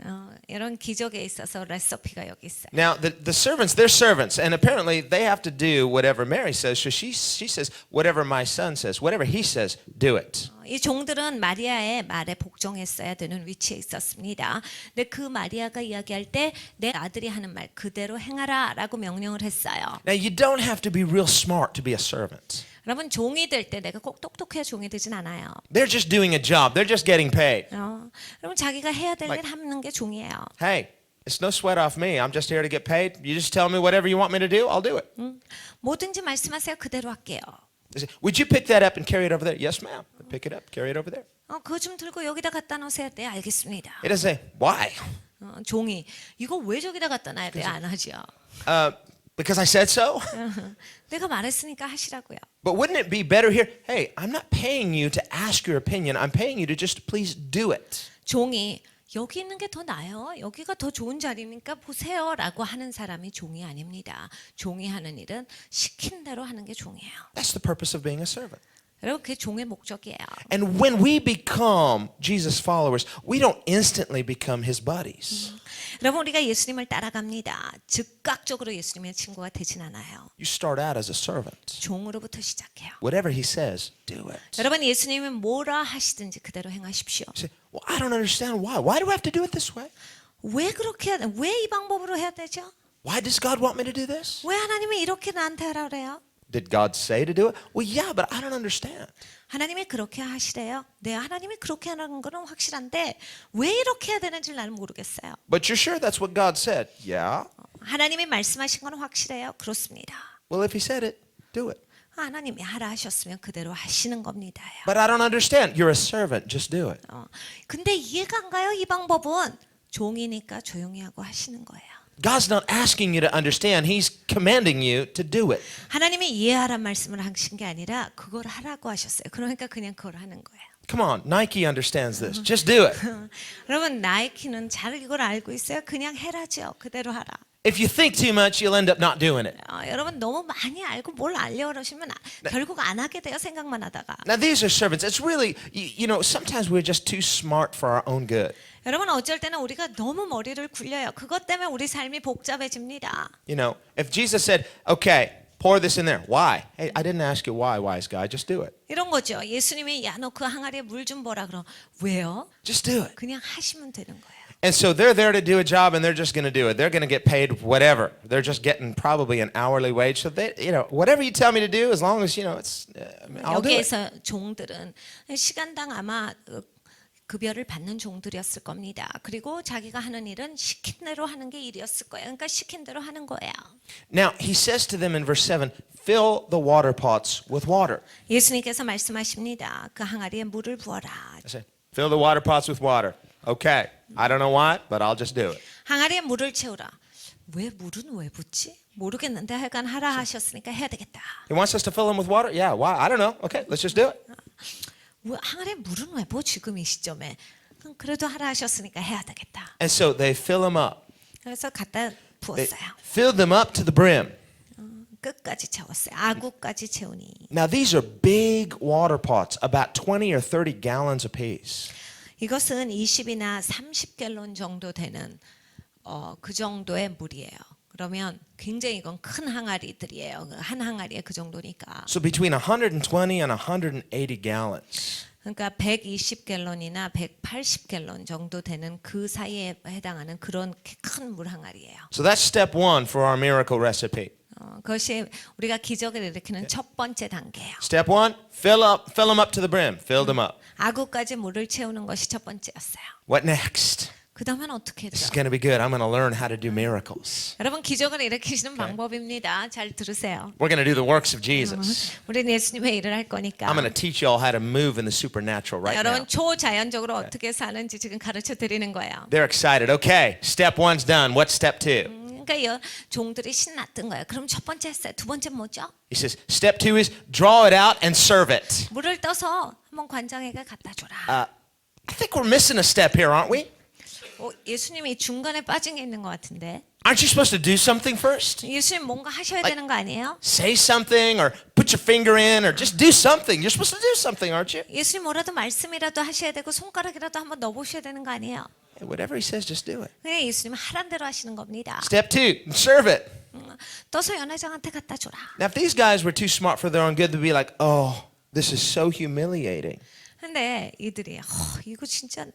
이런 기적에 있어서 레시피가 여기 있어요. Now, the servants, they're servants, and apparently they have to do whatever Mary says. So she says, whatever my son says, whatever he says, do it. 이 종들은 마리아의 말에 복종했어야 되는 위치에 있었습니다. 근데 그 마리아가 이야기할 때 내 아들이 하는 말 그대로 행하라라고 명령을 했어요. Now, you don't have to be real smart to be a servant. 여러분 종이 될 때 내가 꼭 똑똑해야 종이 되진 않아요. They're just doing a job. They're just getting paid. 여러분 자기가 해야 될 일 하는 게 종이에요. Hey, it's no sweat off me. I'm just here to get paid. You just tell me whatever you want me to do, I'll do it. 뭐든지 말씀하세요. 그대로 할게요. They say, would you pick that up and carry it over there? Yes, ma'am. Pick it up, carry it over there. 그거 좀 들고 여기다 갖다 놓으세요. 네, 알겠습니다. It doesn't say, why? 종이 이거 왜 저기다 갖다 놔야 돼? 안 하죠. Because I said so? 내가 말했으니까 하시라고요. But wouldn't it be better here? Hey, I'm not paying you to ask your opinion. I'm paying you to just please do it. 종이 여기 있는 게 더 나아요. 여기가 더 좋은 자리니까 보세요라고 하는 사람이 종이 아닙니다. 종이 하는 일은 시킨 대로 하는 게 종이에요. That's the purpose of being a servant. 여러분 그게 종의 목적이에요. And when we become Jesus followers, we don't instantly become his buddies. 여러분 우리가 예수님을 따라갑니다. 즉각적으로 예수님의 친구가 되진 않아요. You start out as a servant. 종으로부터 시작해요. Whatever he says, do it. 여러분 예수님은 뭐라 하시든지 그대로 행하십시오. You say, well, I don't understand why. Why do I have to do it this way? 왜 그렇게 해야 돼? 왜 이 방법으로 해야 되죠? Why does God want me to do this? 왜 하나님이 이렇게 나한테 하라 그래요? Did God say to do it? Well, yeah, but I don't understand. 하나님이 그렇게 하시래요. 네, 하나님이 그렇게 하는 거는 확실한데 왜 이렇게 해야 되는지 나는 모르겠어요. But you're sure that's what God said? Yeah. 하나님이 말씀하신 거는 확실해요. 그렇습니다. Well, if he said it, do it. 하나님이 하라 하셨으면 그대로 하시는 겁니다요. But I don't understand. You're a servant. Just do it. 근데 이해가 안 가요. 이 방법은 종이니까 조용히 하고 하시는 거예요. God's not asking you to understand. He's commanding you to do it. 하나님이 이해하란 말씀을 하신 게 아니라 그걸 하라고 하셨어요. 그러니까 그냥 그걸 하는 거예요. Come on, Nike understands this. Just do it. 여러분 나이키는 잘 이걸 알고 있어요. 그냥 해라죠. 그대로 하라. If you think too much, you'll end up not doing it. 여러분 너무 많이 알고 뭘 알려고 그러시면 결국 안 하게 돼요. 생각만 하다가. Now, these are servants. It's really, you know, sometimes we're just too smart for our own good. 여러분 어쩔 때는 우리가 너무 머리를 굴려요. 그것 때문에 우리 삶이 복잡해집니다. You know, if Jesus said, okay, pour this in there. Why? Hey, I didn't ask you why, wise guy. Just do it. 이런 거죠. 예수님이 야 너 그 항아리에 물 좀 보라 그럼 왜요? Just do it. 그냥 하시면 되는 거예요. And so they're there to do a job and they're just going to do it. They're going to get paid whatever. They're just getting probably an hourly wage. So they, you know, whatever you tell me to do, as long as, you know, it's, I'll do it. 여기에서 종들은 시간당 아마 급여를 받는 종들이었을 겁니다. 그리고 자기가 하는 일은 시킨 대로 하는 게 일이었을 거예요. 그러니까 시킨 대로 하는 거예요. Now, he says to them in verse 7, fill the water pots with water. 예수님께서 말씀하십니다. 그 항아리에 물을 부어라. I say, fill the water pots with water. Okay. I don't know why, but I'll just do it. 항아리에 물을 채우라. 왜 물은 왜 붓지? 모르겠는데 하여간 하라 하셨으니까 해야 되겠다. He wants us to fill them with water? Yeah, why? I don't know. Okay, let's just do it. 왜 항아리에 물은 왜 부어 지금 이 시점에? 그래도 하라 하셨으니까 해야 되겠다. And so they fill them up. 그래서 갖다 They 부었어요. filled them up to the brim. 끝까지 채웠어요. 아구까지 채우니. Now, these are big water pots, about 20 or 30 gallons apiece. 이것은 20이나 30갤론 정도 되는 그 정도의 물이에요. 그러면 굉장히 이건 큰 항아리들이에요. 한 항아리에 그 정도니까. So between 120 and 180 gallons. 그러니까 120갤론이나 180갤론 정도 되는 그 사이에 해당하는 그런 큰 물 항아리예요. So that's step one for our miracle recipe. 그것이 우리가 기적을 일으키는 첫 번째 단계예요. Step one, fill them up to the brim. Fill them up. 아구까지 물을 채우는 것이 첫 번째였어요. What next? 그 다음엔 어떻게 This is 해죠? going to be good. I'm going to learn how to do miracles. 여러분 기적을 일으키시는 방법입니다. 잘 들으세요. We're going to do the works of Jesus. 우리는 예수님의 일을 할 거니까. I'm going to teach you all how to move in the supernatural right now. 여러분 초자연적으로 어떻게 사는지 지금 가르쳐 드리는 거예요. They're excited. Okay, step one's done. What's step two? 그러니까 이 종들이 신났던 거예요. 그럼 첫 번째 했어요. 두 번째 뭐죠? He says, step two is draw it out and serve it. 물을 떠서 한번 관장에게 갖다 줘라. I think we're missing a step here, aren't we? 예수님이 중간에 빠진 게 있는 것 같은데. Aren't you supposed to do something first? 예수님 뭔가 하셔야 되는 거 아니에요? Say something or put your finger in or just do something. You're supposed to do something, aren't you? 예수님 뭐라도 말씀이라도 하셔야 되고 손가락이라도 한번 넣어보셔야 되는 거 아니에요? Hey, whatever he says, just do it. 그냥 예수님은 하란 대로 하시는 겁니다. Step two, serve it. 떠서 연회장한테 갖다 줘라. Now, if these guys were too smart for their own good, they'd be like, oh, this is so humiliating. 근데 이들이 이거 진짜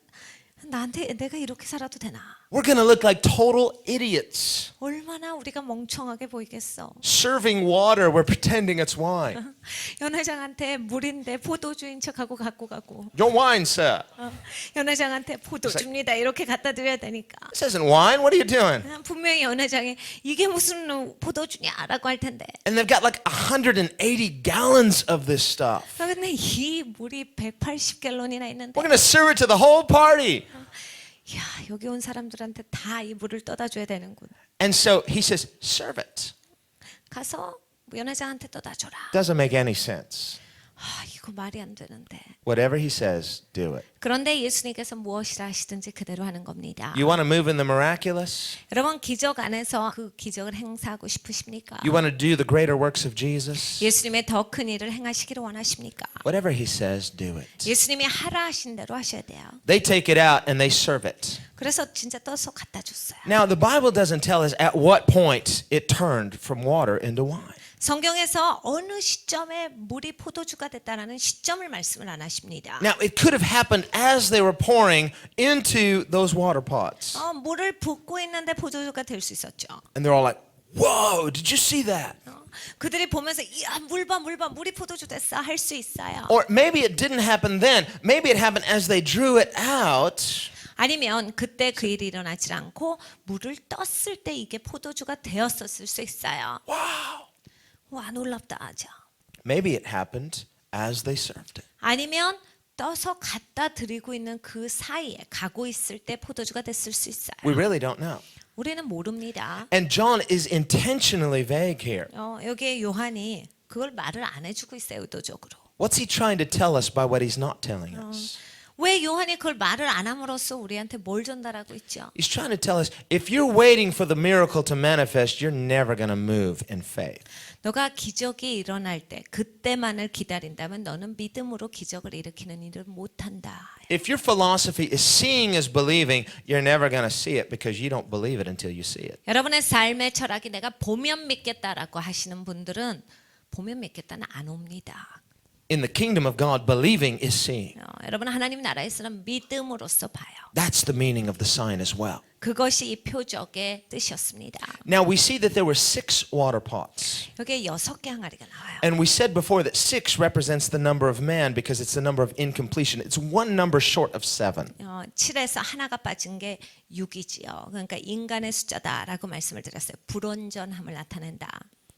나한테 내가 이렇게 살아도 되나? We're going to look like total idiots. 얼마나 우리가 멍청하게 보이겠어. Serving water, we're pretending it's wine. 연회장한테 물인데 포도주인 척하고 갖고 가고. Your wine, sir. 연회장한테 포도주입니다. 이렇게 갖다 드려야 되니까. This isn't wine. What are you doing? 분명히 연회장이 이게 무슨 포도주냐라고 할 텐데. And they've got like 180 gallons of this stuff. 근데 이 물이 180갤론이나 있는데. We're going to serve it to the whole party. 야, 여기 온 사람들한테 다 이 물을 떠다 줘야 되는군. And so he says, serve it. 가서 연회장한테 떠다 줘라. Doesn't make any sense. 이거 말이 안 되는데. Whatever he says, do it. 그런데 예수님께서 무엇이라 하시든지 그대로 하는 겁니다. You want to move in the miraculous? 여러분 기적 안에서 그 기적을 행사하고 싶으십니까? You want to do the greater works of Jesus? 예수님의 더 큰 일을 행하시기를 원하십니까? Whatever he says, do it. 예수님이 하라 하신 대로 하셔야 돼요. They take it out and they serve it. 그래서 진짜 떠서 갖다 줬어요. Now, the Bible doesn't tell us at what point it turned from water into wine. 성경에서 어느 시점에 물이 포도주가 됐다라는 시점을 말씀을 안 하십니다. Now, it could have happened as they were pouring into those water pots. 물을 붓고 있는데 포도주가 될 수 있었죠. And they're all like, whoa, did you see that? 그들이 보면서 이야 물 봐 물이 포도주 됐어 할 수 있어요. Or maybe it didn't happen then. Maybe it happened as they drew it out. 아니면 그때 그 일이 일어나지 않고 물을 떴을 때 이게 포도주가 되었었을 수 있어요. Wow. 와 놀랍다 하죠. Maybe it happened as they served it. 아니면 떠서 갖다 드리고 있는 그 사이에 가고 있을 때 포도주가 됐을 수 있어요. We really don't know. 우리는 모릅니다. And John is intentionally vague here. 여기에 요한이 그걸 말을 안 해주고 있어요 의도적으로. What's he trying to tell us by what he's not telling us? 왜 요한이 그걸 말을 안 함으로써 우리한테 뭘 전달하고 있죠? He's trying to tell us if you're waiting for the miracle to manifest, you're never going to move in faith. 너가 기적이 일어날 때 그때만을 기다린다면 너는 믿음으로 기적을 일으키는 일을 못한다. If your philosophy is seeing as believing, you're never going to see it because you don't believe it until you see it. 여러분의 삶의 철학이 내가 보면 믿겠다라고 하시는 분들은 보면 믿겠다는 안 옵니다. In the kingdom of God, believing is seeing. 여러분 하나님 나라에서는 믿음으로써 봐요. That's the meaning of the sign as well. 그것이 이 표적의 뜻이었습니다. Now we see that there were 6 water pots. 여기에 6개 항아리가 나와요. And we said before that 6 represents the number of man because it's the number of incompletion. It's one number short of 7. 7에서 하나가 빠진 게 6이지요. 그러니까 인간의 숫자다라고 말씀을 드렸어요. 불완전함을 나타낸다.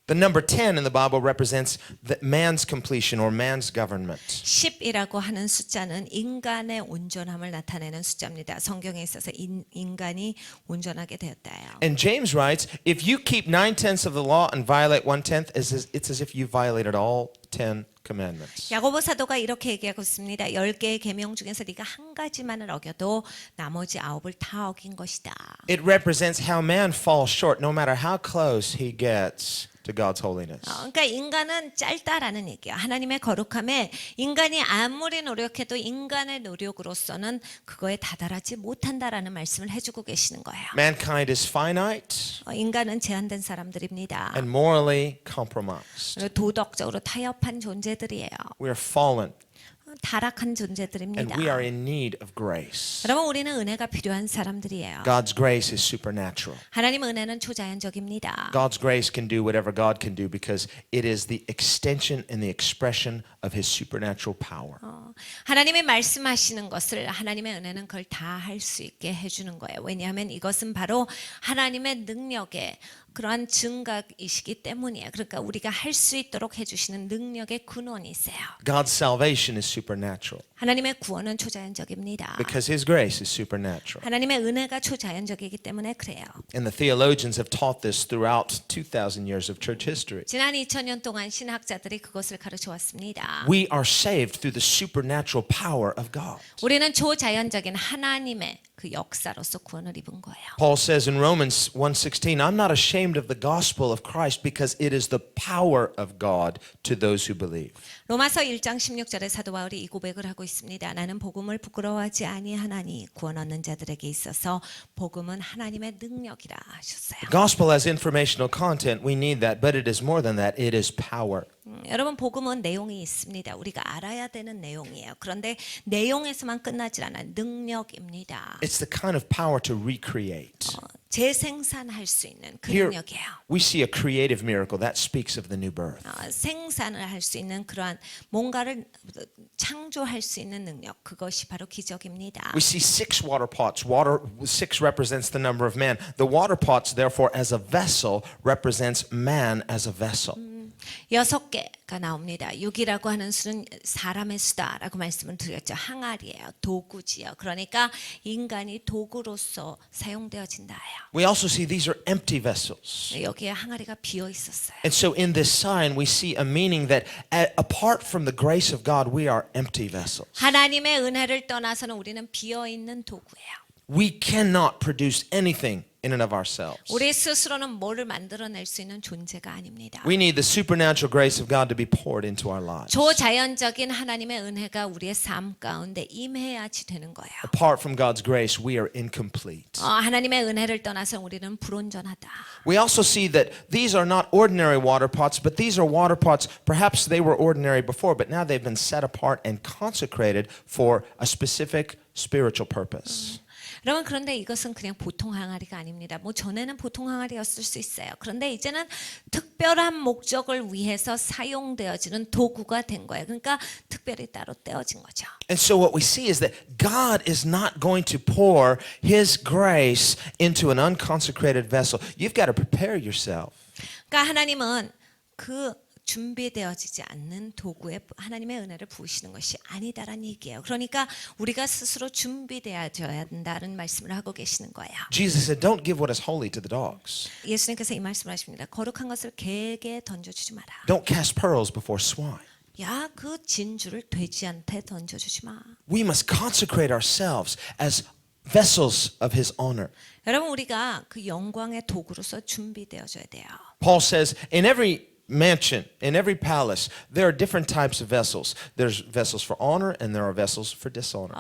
The number 10 in the Bible represents the man's completion or man's government. 10이라고 하는 숫자는 인간의 온전함을 나타내는 숫자입니다. 성경에 있어서 인간이 온전하게 되었다요. And James writes, if you keep 9/10 of the law and violate 1/10, it's as if you violated all 10 commandments. 야고보 사도가 이렇게 얘기하고 있습니다. 10개의 계명 중에서 네가 한 가지만을 어겨도 나머지 9을 다 어긴 것이다. It represents how man falls short no matter how close he gets to God's holiness. 그러니까 인간은 짧다라는 얘기야. 하나님의 거룩함에 인간이 아무리 노력해도 인간의 노력으로서는 그거에 다다르지 못한다라는 말씀을 해주고 계시는 거예요. Mankind is finite 인간은 제한된 사람들입니다. and morally compromised. 그리고 도덕적으로 타협한 존재들이에요. We are fallen 타락한 and 존재들입니다. we are in need of grace. 여러분 우리는 은혜가 필요한 사람들이에요. God's grace is supernatural. 하나님의 은혜는 초자연적입니다. God's grace can do whatever God can do because it is the extension and the expression of His supernatural power. 하나님이 말씀하시는 것을 하나님의 은혜는 그걸 다 할 수 있게 해주는 거예요. 왜냐하면 이것은 바로 하나님의 능력의 그러한 증각이시기 때문이에요. 그러니까 우리가 할 수 있도록 해주시는 능력의 근원이세요. God's salvation is supernatural 하나님의 구원은 초자연적입니다. because His grace is supernatural. 하나님의 은혜가 초자연적이기 때문에 그래요. And the theologians have taught this throughout 2,000 years of church history. 지난 2000년 동안 신학자들이 그것을 가르쳐 왔습니다. We are saved through the supernatural power of God. 우리는 초자연적인 하나님의 그 역사로서 구원을 입은 거예요. Paul says in Romans 1:16, I'm not ashamed of the gospel of Christ because it is the power of God to those who believe. 로마서 1장 16절에 사도 바울이 이 고백을 하고 있습니다. 나는 복음을 부끄러워하지 아니하나니 구원 얻는 자들에게 있어서 복음은 하나님의 능력이라 하셨어요. Gospel has informational content. We need that, but it is more than that. It is power. 여러분 복음은 내용이 있습니다. 우리가 알아야 되는 내용이에요. 그런데 내용에서만 끝나질 않아요. 능력입니다. It's the kind of power to recreate. 재생산할 수 있는 그 Here 능력이에요. we see a creative miracle that speaks of the new birth. 생산을 할 수 있는 그러한 뭔가를 창조할 수 있는 능력 그것이 바로 기적입니다. We see 6 water pots. 6 represents the number of man. The water pots, therefore, as a vessel, represents man as a vessel. 6개가 나옵니다. 6이라고 하는 수는 사람의 수다라고 말씀을 드렸죠. 항아리예요. 도구지요. 그러니까 인간이 도구로서 사용되어진다예요. We also see these are empty vessels. 여기에 항아리가 비어 있었어요. And so in this sign, we see a meaning that apart from the grace of God, we are empty vessels. 하나님의 은혜를 떠나서는 우리는 비어 있는 도구예요. We cannot produce anything in and of ourselves. 우리 스스로는 뭐를 만들어낼 수 있는 존재가 아닙니다. We need the supernatural grace of God to be poured into our lives. 초자연적인 하나님의 은혜가 우리의 삶 가운데 임해야지 되는 거예요. Apart from God's grace, we are incomplete. 하나님의 은혜를 떠나서 우리는 불온전하다. We also see that these are not ordinary water pots, but these are water pots. Perhaps they were ordinary before, but now they've been set apart and consecrated for a specific spiritual purpose. 여러분 그런데 이것은 그냥 보통 항아리가 아닙니다. 뭐 전에는 보통 항아리였을 수 있어요. 그런데 이제는 특별한 목적을 위해서 사용되어지는 도구가 된 거예요. 그러니까 특별히 따로 떼어진 거죠. And so what we see is that God is not going to pour His grace into an unconsecrated vessel. You've got to prepare yourself. 그러니까 하나님은 그 준비되어지지 않는 도구에 하나님의 은혜를 부으시는 것이 아니다라는 얘기예요. 그러니까 우리가 스스로 준비되어져야 한다는 말씀을 하고 계시는 거예요. Jesus said, "Don't give what is holy to the dogs. 예수님께서 이 말씀을 하십니다. 거룩한 것을 개에게 던져주지 마라. Don't cast pearls before swine." 야, 그 진주를 돼지한테 던져주지 마. We must consecrate ourselves as vessels of His honor. 여러분 우리가 그 영광의 도구로서 준비되어져야 돼요. Paul says, in every mansion, in every palace, there are different types of vessels. There's vessels for honor and there are vessels for dishonor.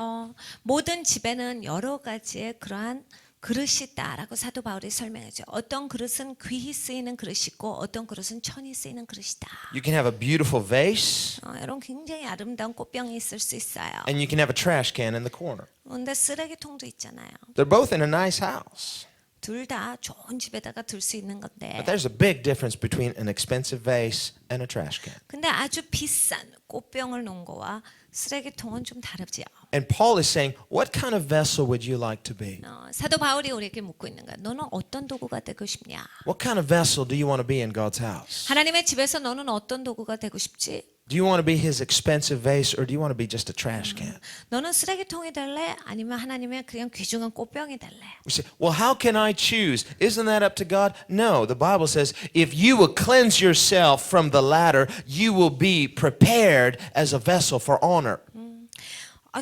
모든 집에는 여러 가지의 그러한 그릇이 있다라고 사도 바울이 설명하죠. 어떤 그릇은 귀히 쓰이는 그릇이 있고 어떤 그릇은 천히 쓰이는 그릇이다. You can have a beautiful vase 여러분 굉장히 아름다운 꽃병이 있을 수 있어요. and you can have a trash can in the corner. 근데 쓰레기통도 있잖아요. They're both in a nice house. 둘 다 좋은 집에다가 둘 수 있는 건데. But there's a big difference between an expensive vase and a trash can. 근데 아주 비싼 꽃병을 놓은 거와 쓰레기통은 좀 다르지요. And Paul is saying, what kind of vessel would you like to be? 사도 바울이 우리에게 묻고 있는 거야. 너는 어떤 도구가 되고 싶냐? What kind of vessel do you want to be in God's house? 하나님의 집에서 너는 어떤 도구가 되고 싶지? Do you want to be His expensive vase or do you want to be just a trash can? 너는 쓰레기통이 될래? 아니면 하나님의 그냥 귀중한 꽃병이 될래? We say, well, how can I choose? Isn't that up to God? No, the Bible says, if you will cleanse yourself from the latter, you will be prepared as a vessel for honor.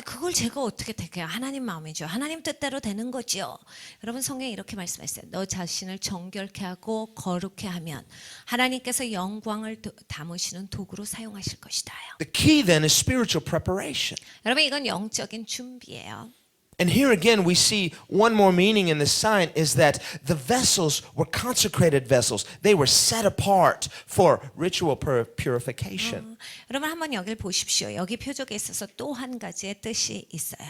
그걸 제가 어떻게 택해요? 하나님 마음이죠. 하나님 뜻대로 되는 거죠. 여러분 성경에 이렇게 말씀했어요. 너 자신을 정결케 하고 거룩케 하면 하나님께서 영광을 담으시는 도구로 사용하실 것이다요. The key then is spiritual preparation. 여러분 이건 영적인 준비예요. And here again, we see one more meaning in this sign is that the vessels were consecrated vessels. They were set apart for ritual purification. 여러분 한번 여기를 보십시오. 여기 표적에 있어서 또 한 가지의 뜻이 있어요.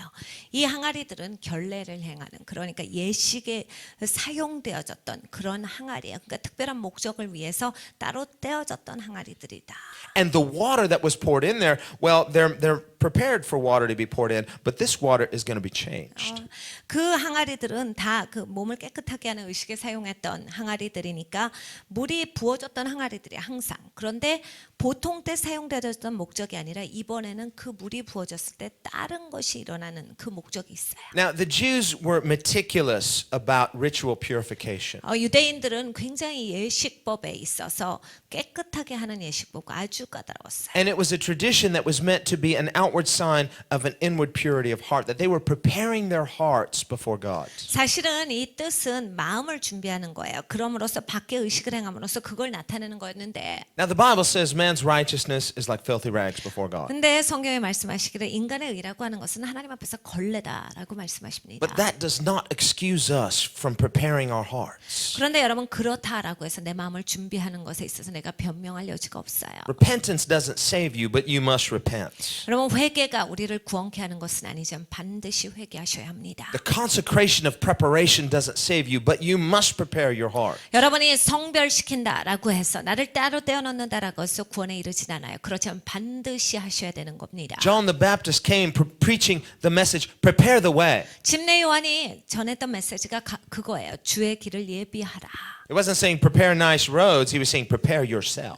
이 항아리들은 결례를 행하는 그러니까 예식에 사용되어졌던 그런 항아리예요. 그러니까 특별한 목적을 위해서 따로 떼어졌던 항아리들이다. And the water that was poured in there, well, they're prepared for water to be poured in, but this water is going to be changed. 그 항아리들은 다 그 몸을 깨끗하게 하는 의식에 사용했던 항아리들이니까 물이 부어졌던 항아리들이 항상. 그런데 보통 때 사용되었던 목적이 아니라 이번에는 그 물이 부어졌을 때 다른 것이 일어나는 그 목적이 있어요. Now, the Jews were meticulous about ritual purification. 유대인들은 굉장히 예식법에 있어서 깨끗하게 하는 예식법과 아주 까다로웠어요. And it was a tradition that was meant to be an outward sign of an inward purity of heart, that they were preparing their hearts before God. 사실은 이 뜻은 마음을 준비하는 거예요. 그럼으로써 밖에 의식을 행함으로써 그걸 나타내는 거였는데. Now, the Bible says man's righteousness is like filthy rags before God. 근데 성경에 말씀하시기를 인간의 의라고 하는 것은 하나님 앞에서 걸레다라고 말씀하십니다. But that does not excuse us from preparing our hearts. 그런데 여러분 그렇다라고 해서 내 마음을 준비하는 것에 있어서 내가 변명할 여지가 없어요. Repentance doesn't save you, but you must repent. 여러분 회개가 우리를 구원케 하는 것은 아니지만 반드시 회개하셔야 합니다. The consecration of preparation doesn't save you, but you must prepare your heart. 여러분이 성별시킨다라고 해서 나를 따로 떼어놓는다라고 해서 구원에 이르진 않아요. 그렇지만 반드시 하셔야 되는 겁니다. John the Baptist came preaching the message, prepare the way. 침례 요한이 전했던 메시지가 그거예요. 주의 길을 예비하라. It wasn't saying prepare nice roads, he was saying prepare yourself.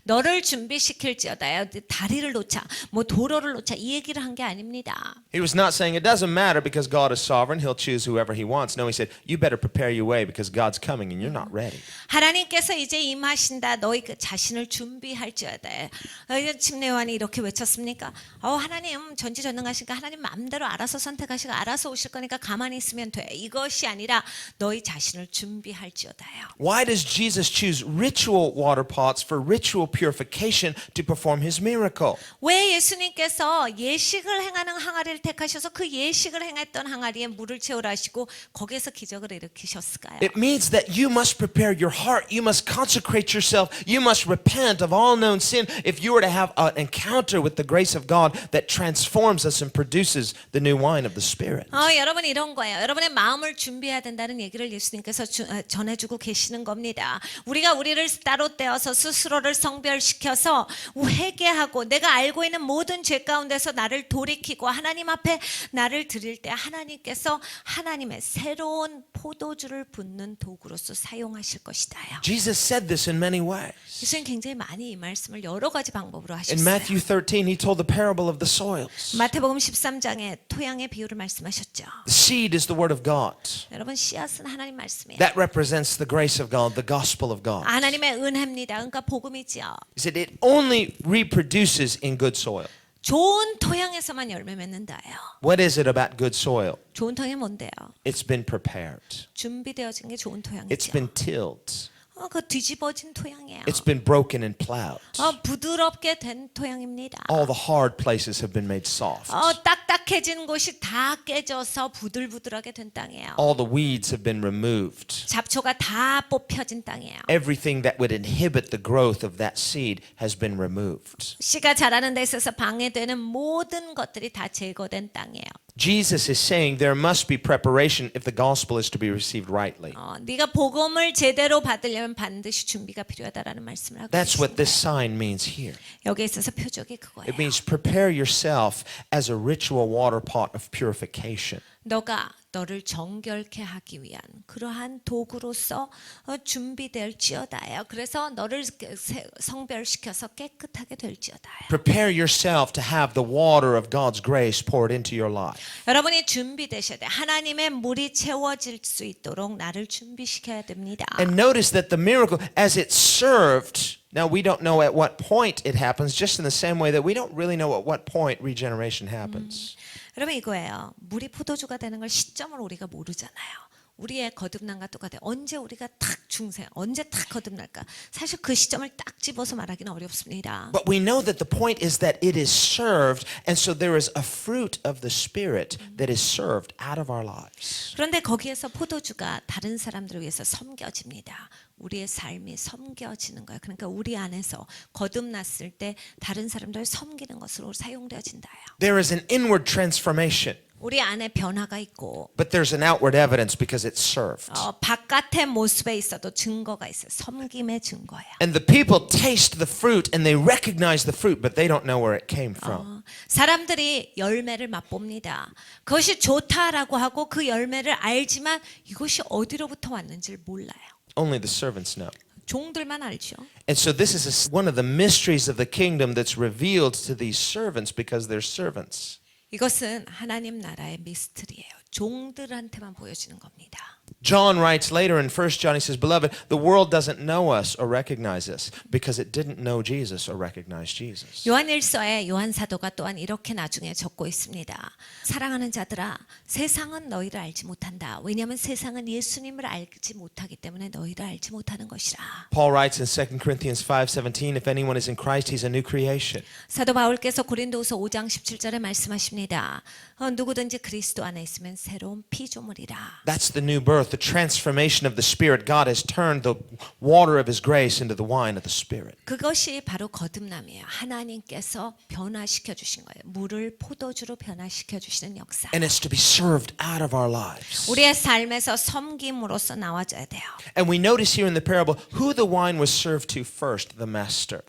너를 준비시킬지어다. 다리를 놓자, 뭐 도로를 놓자 이 얘기를 한 게 아닙니다. He was not saying it doesn't matter because God is sovereign, he'll choose whoever he wants. No, he said, you better prepare your way because God's coming and you're not ready. 하나님께서 이제 임하신다. 너희 그 자신을 준비할지어다. 침례 요한이 이렇게 외쳤습니까? 하나님 전지전능하시니까 하나님 마음대로 알아서 선택하시고 알아서 오실 거니까 가만히 있으면 돼. 이것이 아니라 너희 자신을 준비할지어다요. Why does Jesus choose ritual water pots for ritual purification to perform his miracle? 왜 예수님께서 예식을 행하는 항아리를 택하셔서 그 예식을 행했던 항아리에 물을 채우라 하시고 거기에서 기적을 일으키셨을까요? It means that you must prepare your heart. You must consecrate yourself. You must repent of all known sin if you were to have an encounter with the grace of God that transforms us and produces the new wine of the Spirit. 여러분 이런 거예요. 여러분의 마음을 준비해야 된다는 얘기를 예수님께서 전해주고 계시는 겁니다. 우리가 우리를 따로 떼어서 스스로를 성별시켜서 회개하고 내가 알고 있는 모든 죄 가운데서 나를 돌이키고 하나님 앞에 나를 드릴 때 하나님께서 하나님의 새로운 포도주를 붓는 도구로서 사용하실 것이다요. Jesus said this in many ways. 예수님 굉장히 많이 이 말씀을 여러 가지 방법으로 In 하셨어요. Matthew 13, he told the parable of the soils. 마태복음 13장에 토양의 비유를 말씀하셨죠. The seed is the word of God. 여러분 씨앗은 하나님 말씀이에요. That represents the grace of God, the gospel of God. 하나님의 은혜입니다. 그러니까 복음이지요. He said it only reproduces in good soil. 좋은 토양에서만 열매 맺는다요. What is it about good soil? 좋은 토양이 뭔데요? It's been prepared. 준비되어진 게 좋은 It's 토양이죠. been tilled. 그 뒤집어진 토양이에요. It's been broken and plowed. 부드럽게 된 토양입니다. All the hard places have been made soft. 딱딱해진 곳이 다 깨져서 부들부들하게 된 땅이에요. All the weeds have been removed. 잡초가 다 뽑혀진 땅이에요. Everything that would inhibit the growth of that seed has been removed. 씨가 자라는 데 있어서 방해되는 모든 것들이 다 제거된 땅이에요. Jesus is saying there must be preparation if the gospel is to be received rightly. 네가 복음을 제대로 받으려면 반드시 준비가 필요하다라는 말씀을 하고 That's what 있습니다. this sign means here. 여기에 있어서 표적이 그거예요. It means prepare yourself as a ritual water pot of purification. 너가 너를 정결케 하기 위한 그러한 도구로서 준비될지어다요. 그래서 너를 성별시켜서 깨끗하게 될지어다요. Prepare yourself to have the water of God's grace poured into your life. 여러분이 준비되셔야 돼. 하나님의 물이 채워질 수 있도록 나를 준비시켜야 됩니다. And notice that the miracle, as it served, now we don't know at what point it happens, just in the same way that we don't really know at what point regeneration happens. 여러분 이거예요. 물이 포도주가 되는 걸 시점을 우리가 모르잖아요. 우리의 거듭남과 똑같아요. 언제 우리가 탁 중생, 언제 탁 거듭날까? 사실 그 시점을 딱 집어서 말하기는 어렵습니다. But we know that the point is that it is served, and so there is a fruit of the Spirit that is served out of our lives. 그런데 거기에서 포도주가 다른 사람들을 위해서 섬겨집니다. 우리의 삶이 섬겨지는 거예요. 그러니까 우리 안에서 거듭났을 때 다른 사람들을 섬기는 것으로 사용되어진다요. There is an inward transformation, 우리 안에 변화가 있고 but there's an outward evidence because it's served. 바깥의 모습에 있어도 증거가 있어요. 섬김의 증거예요. And the people taste the fruit and they recognize the fruit, but they don't know where it came from. 사람들이 열매를 맛봅니다. 그것이 좋다라고 하고 그 열매를 알지만 이것이 어디로부터 왔는지를 몰라요. Only the servants know. 종들만 알죠. And so this is one of the mysteries of the kingdom that's revealed to these servants because they're servants. 이것은 하나님 나라의 미스터리예요. 종들한테만 보여지는 겁니다. John writes later in 1 John, he says, Beloved, the world doesn't know us or recognize us because it didn't know Jesus or recognize Jesus. 요한일서에 요한 사도가 또한 이렇게 나중에 적고 있습니다. 사랑하는 자들아, 세상은 너희를 알지 못한다. 왜냐하면 세상은 예수님을 알지 못하기 때문에 너희를 알지 못하는 것이라. Paul writes in 2 Corinthians 5:17, If anyone is in Christ, he's a new creation. 사도 바울께서 고린도후서 5장 17절에 말씀하십니다. 누구든지 그리스도 안에 있으면 새로운 피조물이라. That's the new birth, the transformation of the Spirit. God has turned the water of His grace into the wine of the Spirit. 그것이 바로 거듭남이에요. 하나님께서 변화시켜 주신 거예요. 물을 포도주로 변화시켜 주시는 역사. And it's to be served out of our lives. 우리의 삶에서 섬김으로써 나와줘야 돼요. And we notice here in the parable who the wine was served to first, the master.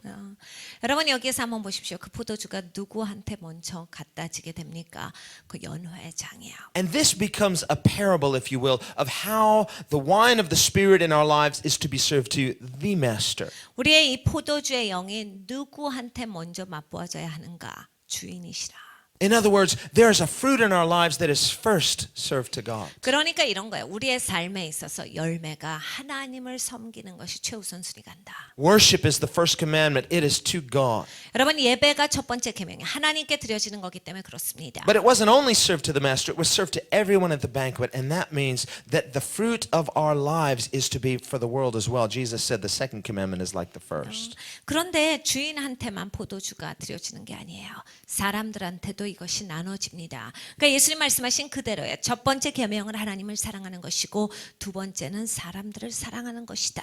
여러분 여기에서 한번 보십시오. 그 포도주가 누구한테 먼저 갖다 지게 됩니까? 그 연회장이요. And this becomes a parable, if you will, of how the wine of the Spirit in our lives is to be served to the master. 우리의 이 포도주의 영이 누구한테 먼저 맛보아져야 하는가? 주인이시라. In other words, there is a fruit in our lives that is first served to God. 그러니까 이런 거예요. 우리의 삶에 있어서 열매가 하나님을 섬기는 것이 최우선순위 간다. Worship is the first commandment. It is to God. 여러분 예배가 첫 번째 계명이 하나님께 드려지는 거기 때문에 그렇습니다. But it wasn't only served to the master, it was served to everyone at the banquet. And that means that the fruit of our lives is to be for the world as well. Jesus said the second commandment is like the first. 그런데 주인한테만 포도주가 드려지는 게 아니에요. 사람들한테도 이것이 나눠집니다. 그러니까 예수님 말씀하신 그대로예요. 첫 번째 계명은 하나님을 사랑하는 것이고 두 번째는 사람들을 사랑하는 것이다.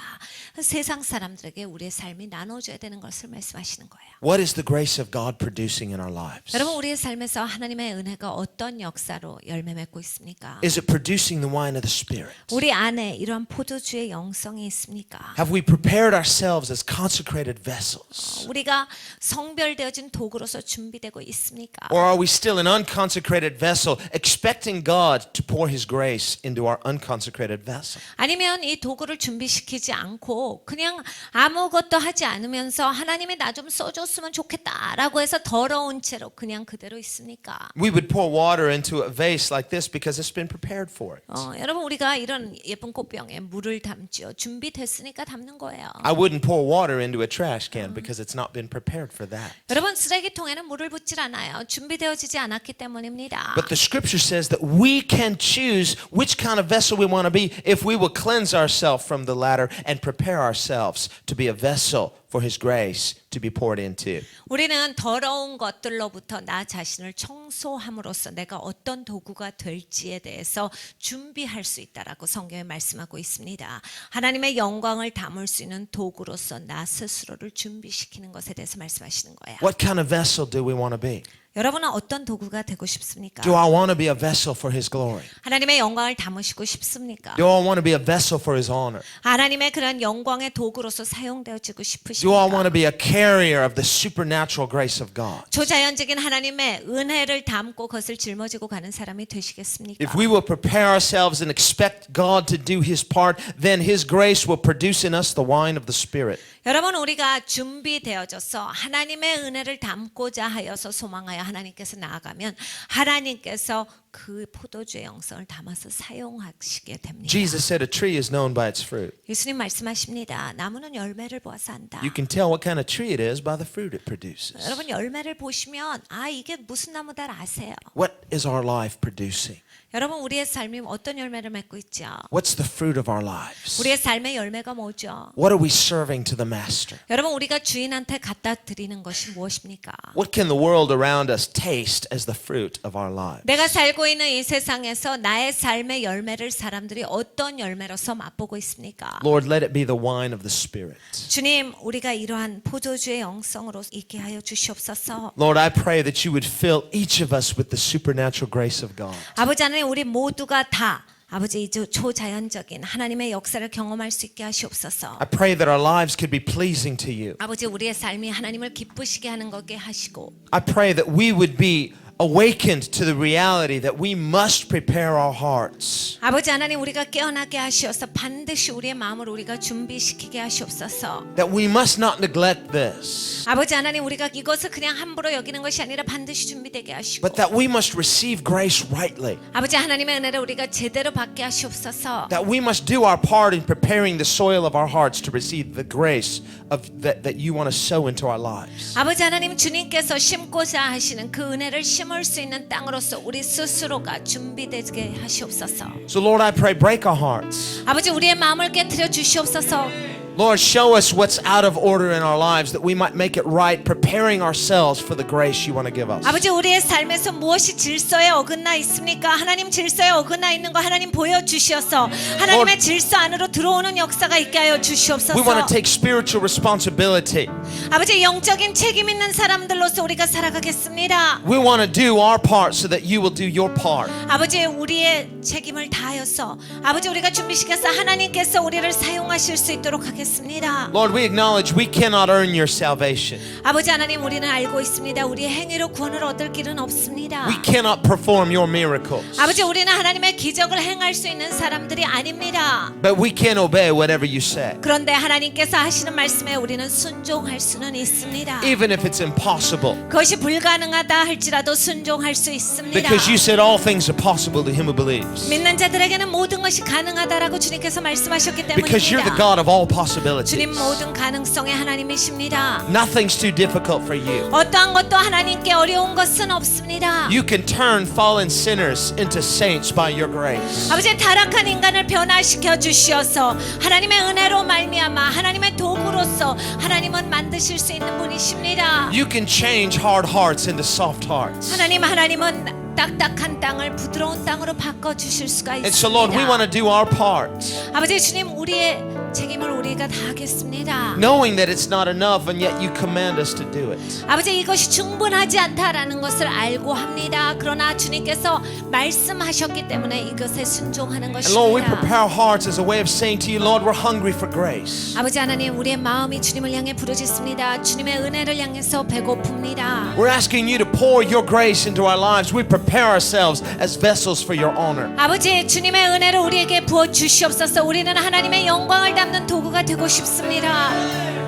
세상 사람들에게 우리의 삶이 나눠져야 되는 것을 말씀하시는 거예요. What is the grace of God producing in our lives? 여러분 우리의 삶에서 하나님의 은혜가 어떤 역사로 열매 맺고 있습니까? Is it producing the wine of the Spirit? 우리 안에 이러한 포도주의 영성이 있습니까? Have we prepared ourselves as consecrated vessels? 우리가 성별되어진 도구로서 준비되고 있습니까? Or are we still an unconsecrated vessel, expecting God to pour His grace into our unconsecrated vessel? 아니면 이 도구를 준비시키지 않고 그냥 아무것도 하지 않으면서 하나님이 나 좀 써줬으면 좋겠다라고 해서 더러운 채로 그냥 그대로 있습니까? We would pour water into a vase like this because it's been prepared for it. 여러분 우리가 이런 예쁜 꽃병에 물을 담지요. 준비됐으니까 담는 거예요. I wouldn't pour water into a trash can because it's not been prepared for that. 여러분 쓰레기통에는 물을 붓질 않아요. 준비되어지지 않았기 때문입니다. But the scripture says that we can choose which kind of vessel we want to be if we will cleanse ourselves from the latter and prepare ourselves to be a vessel for His grace to be poured into. 우리는 더러운 것들로부터 나 자신을 청소함으로써 내가 어떤 도구가 될지에 대해서 준비할 수 있다라고 성경에 말씀하고 있습니다. 하나님의 영광을 담을 수 있는 도구로서 나 스스로를 준비시키는 것에 대해서 말씀하시는 거예요. What kind of vessel do we want to be? 여러분은 어떤 도구가 되고 싶습니까? Do I want to be a vessel for His glory? 하나님의 영광을 담으시고 싶습니까? Do I want to be a vessel for His honor? 하나님의 그런 영광의 도구로서 사용되어지고 Do I 싶으십니까? want to be a carrier of the supernatural grace of God? 초자연적인 하나님의 은혜를 담고 그것을 짊어지고 가는 사람이 되시겠습니까? If we will prepare ourselves and expect God to do His part, then His grace will produce in us the wine of the Spirit. 여러분 우리가 준비되어져서 하나님의 은혜를 담고자 하여서 소망하여 하나님께서 나아가면 하나님께서 그 포도주의 영성을 담아서 사용하시게 됩니다. Jesus said a tree is known by its fruit. 예수님 말씀하십니다. 나무는 열매를 보아서 안다. You can tell what kind of tree it is by the fruit it produces. 여러분 열매를 보시면 아 이게 무슨 나무다 아세요. What is our life producing? 여러분 우리의 삶이 어떤 열매를 맺고 있죠? What's the fruit of our lives? 우리의 삶의 열매가 뭐죠? What are we serving to the master? 여러분 우리가 주인한테 갖다 드리는 것이 무엇입니까? What can the world around us taste as the fruit of our lives? 내가 살고 있는 이 세상에서 나의 삶의 열매를 사람들이 어떤 열매로서 맛보고 있습니까? Lord, let it be the wine of the Spirit. 주님, 우리가 이러한 포도주의 영성으로 있게 하여 주시옵소서. Lord, I pray that you would fill each of us with the supernatural grace of God. 아버지 하나님, 우리 모두가 다 아버지 이 초자연적인 하나님의 역사를 경험할 수 있게 하시옵소서. I pray that our lives could be pleasing to you. 아버지 우리의 삶이 하나님을 기쁘시게 하는 것게 하시고 I pray that we would be awakened to the reality that we must prepare our hearts. 아버지 하나님 우리가 깨어나게 하시어서 반드시 우리의 마음을 우리가 준비시키게 하시옵소서. That we must not neglect this. 아버지 하나님 우리가 이것을 그냥 함부로 여기는 것이 아니라 반드시 준비되게 하시고 But that we must receive grace rightly. 아버지 하나님의 은혜를 우리가 제대로 받게 하시옵소서. That we must do our part in preparing the soil of our hearts to receive the grace of that you want to sow into our lives. 아버지 하나님 주님께서 심고자 하시는 그 은혜를 심을 수 있는 땅으로서 우리 스스로가 준비되게 하시옵소서. So Lord, I pray, break our hearts. 아버지 우리의 마음을 깨트려 주시옵소서. Lord, show us what's out of order in our lives that we might make it right, preparing ourselves for the grace you want to give us. 아버지 우리의 삶에서 무엇이 질서에 어긋나 있습니까? 하나님 질서에 어긋나 있는 거 하나님 보여주시어서 하나님의 질서 안으로 들어오는 역사가 있게 하여 주시옵소서. We want to take spiritual responsibility. 아버지 영적인 책임 있는 사람들로서 우리가 살아가겠습니다. We want to do our part so that you will do your part. 아버지 우리의 책임을 다하여서 아버지 우리가 준비시켜서 하나님께서 우리를 사용하실 수 있도록 하겠습니다. Lord, we acknowledge we cannot earn your salvation. 아버지 하나님 우리는 알고 있습니다. 우리의 행위로 구원을 얻을 길은 없습니다. We cannot perform your miracles. 아버지 우리는 하나님의 기적을 행할 수 있는 사람들이 아닙니다. But we can obey whatever you say. 그런데 하나님께서 하시는 말씀에 우리는 순종할 수는 있습니다. Even if it's impossible. 그것이 불가능하다 할지라도 순종할 수 있습니다. Because you said all things are possible to him who believes. 믿는 자들에게는 모든 것이 가능하다라고 주님께서 말씀하셨기 Because you're the 때문입니다. God of all possibilities. 주님 모든 가능성의 하나님이십니다. Nothing's too difficult for you. 어떠한 것도 하나님께 어려운 것은 없습니다. You can turn fallen sinners into saints by your grace. 아버지 타락한 인간을 변화시켜 주시어서 하나님의 은혜로 말미암아 하나님의 도구로서 하나님은 만드실 수 있는 분이십니다. You can change hard hearts into soft hearts. 하나님은 딱딱한 땅을 부드러운 땅으로 바꿔 주실 수가 And so, Lord, we want to 있습니다. do our part, 아버지 주님 우리의 책임을 우리가 다 하겠습니다. knowing that it's not enough, and yet you command us to do it. 아버지 이것이 충분하지 않다라는 것을 알고 합니다. 그러나 주님께서 말씀하셨기 때문에 이것에 순종하는 And Lord, we 것입니다. prepare our hearts as a way of saying to you, Lord, we're hungry for grace. 아버지 하나님 우리의 마음이 주님을 향해 부르짖습니다. 주님의 은혜를 향해서 배고픕니다. We're asking you to pour your grace into our lives. We prepare ourselves as vessels for your honor. 아버지 주님의 은혜를 우리에게 부어 주시옵소서. 우리는 하나님의 영광을 담는 도구가 되고 싶습니다.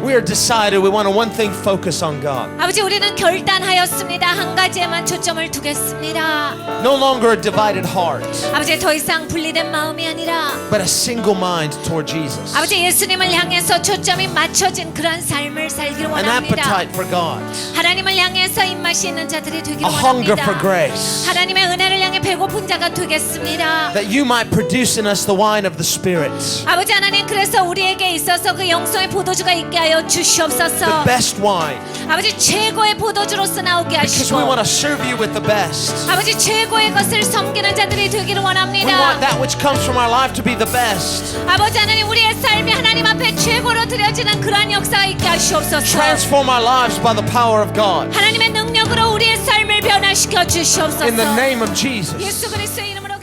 We are decided we want to one thing focus on God. 아버지 우리는 결단하였습니다. 한 가지에만 초점을 두겠습니다. No longer a divided heart, 아버지 더 이상 분리된 마음이 아니라 but a single mind toward Jesus. 아버지 예수님을 향해서 초점이 맞춰진 그런 삶을 살기를 An 원합니다. appetite for God. 하나님을 향해서 입맛이 있는 자들이 되기를 A hunger 원합니다. for grace. 하나님의 은혜를 향해 배고픈 자가 되겠습니다. That you might produce in us the wine of the Spirit. 아버지 하나님 그래서 우리에게 있어서 그 영성의 포도주가 있게 하여 The 주시옵소서. best wine. 아버지 최고의 포도주로서 나오게 Because 하시고 we want to serve you with the best. 아버지 최고의 것을 섬기는 자들이 되기를 We want 원합니다. that which comes from our life to be the best. 아버지 하나님 우리의 삶이 하나님 앞에 최고로 드려지는 그러한 역사가 있게 하시옵소서. Transform our lives by the power of God. 하나님의 능력으로 우리의 삶을 변화시켜 주시옵소서. In the name of Jesus. 예수 그리스도의 이름으로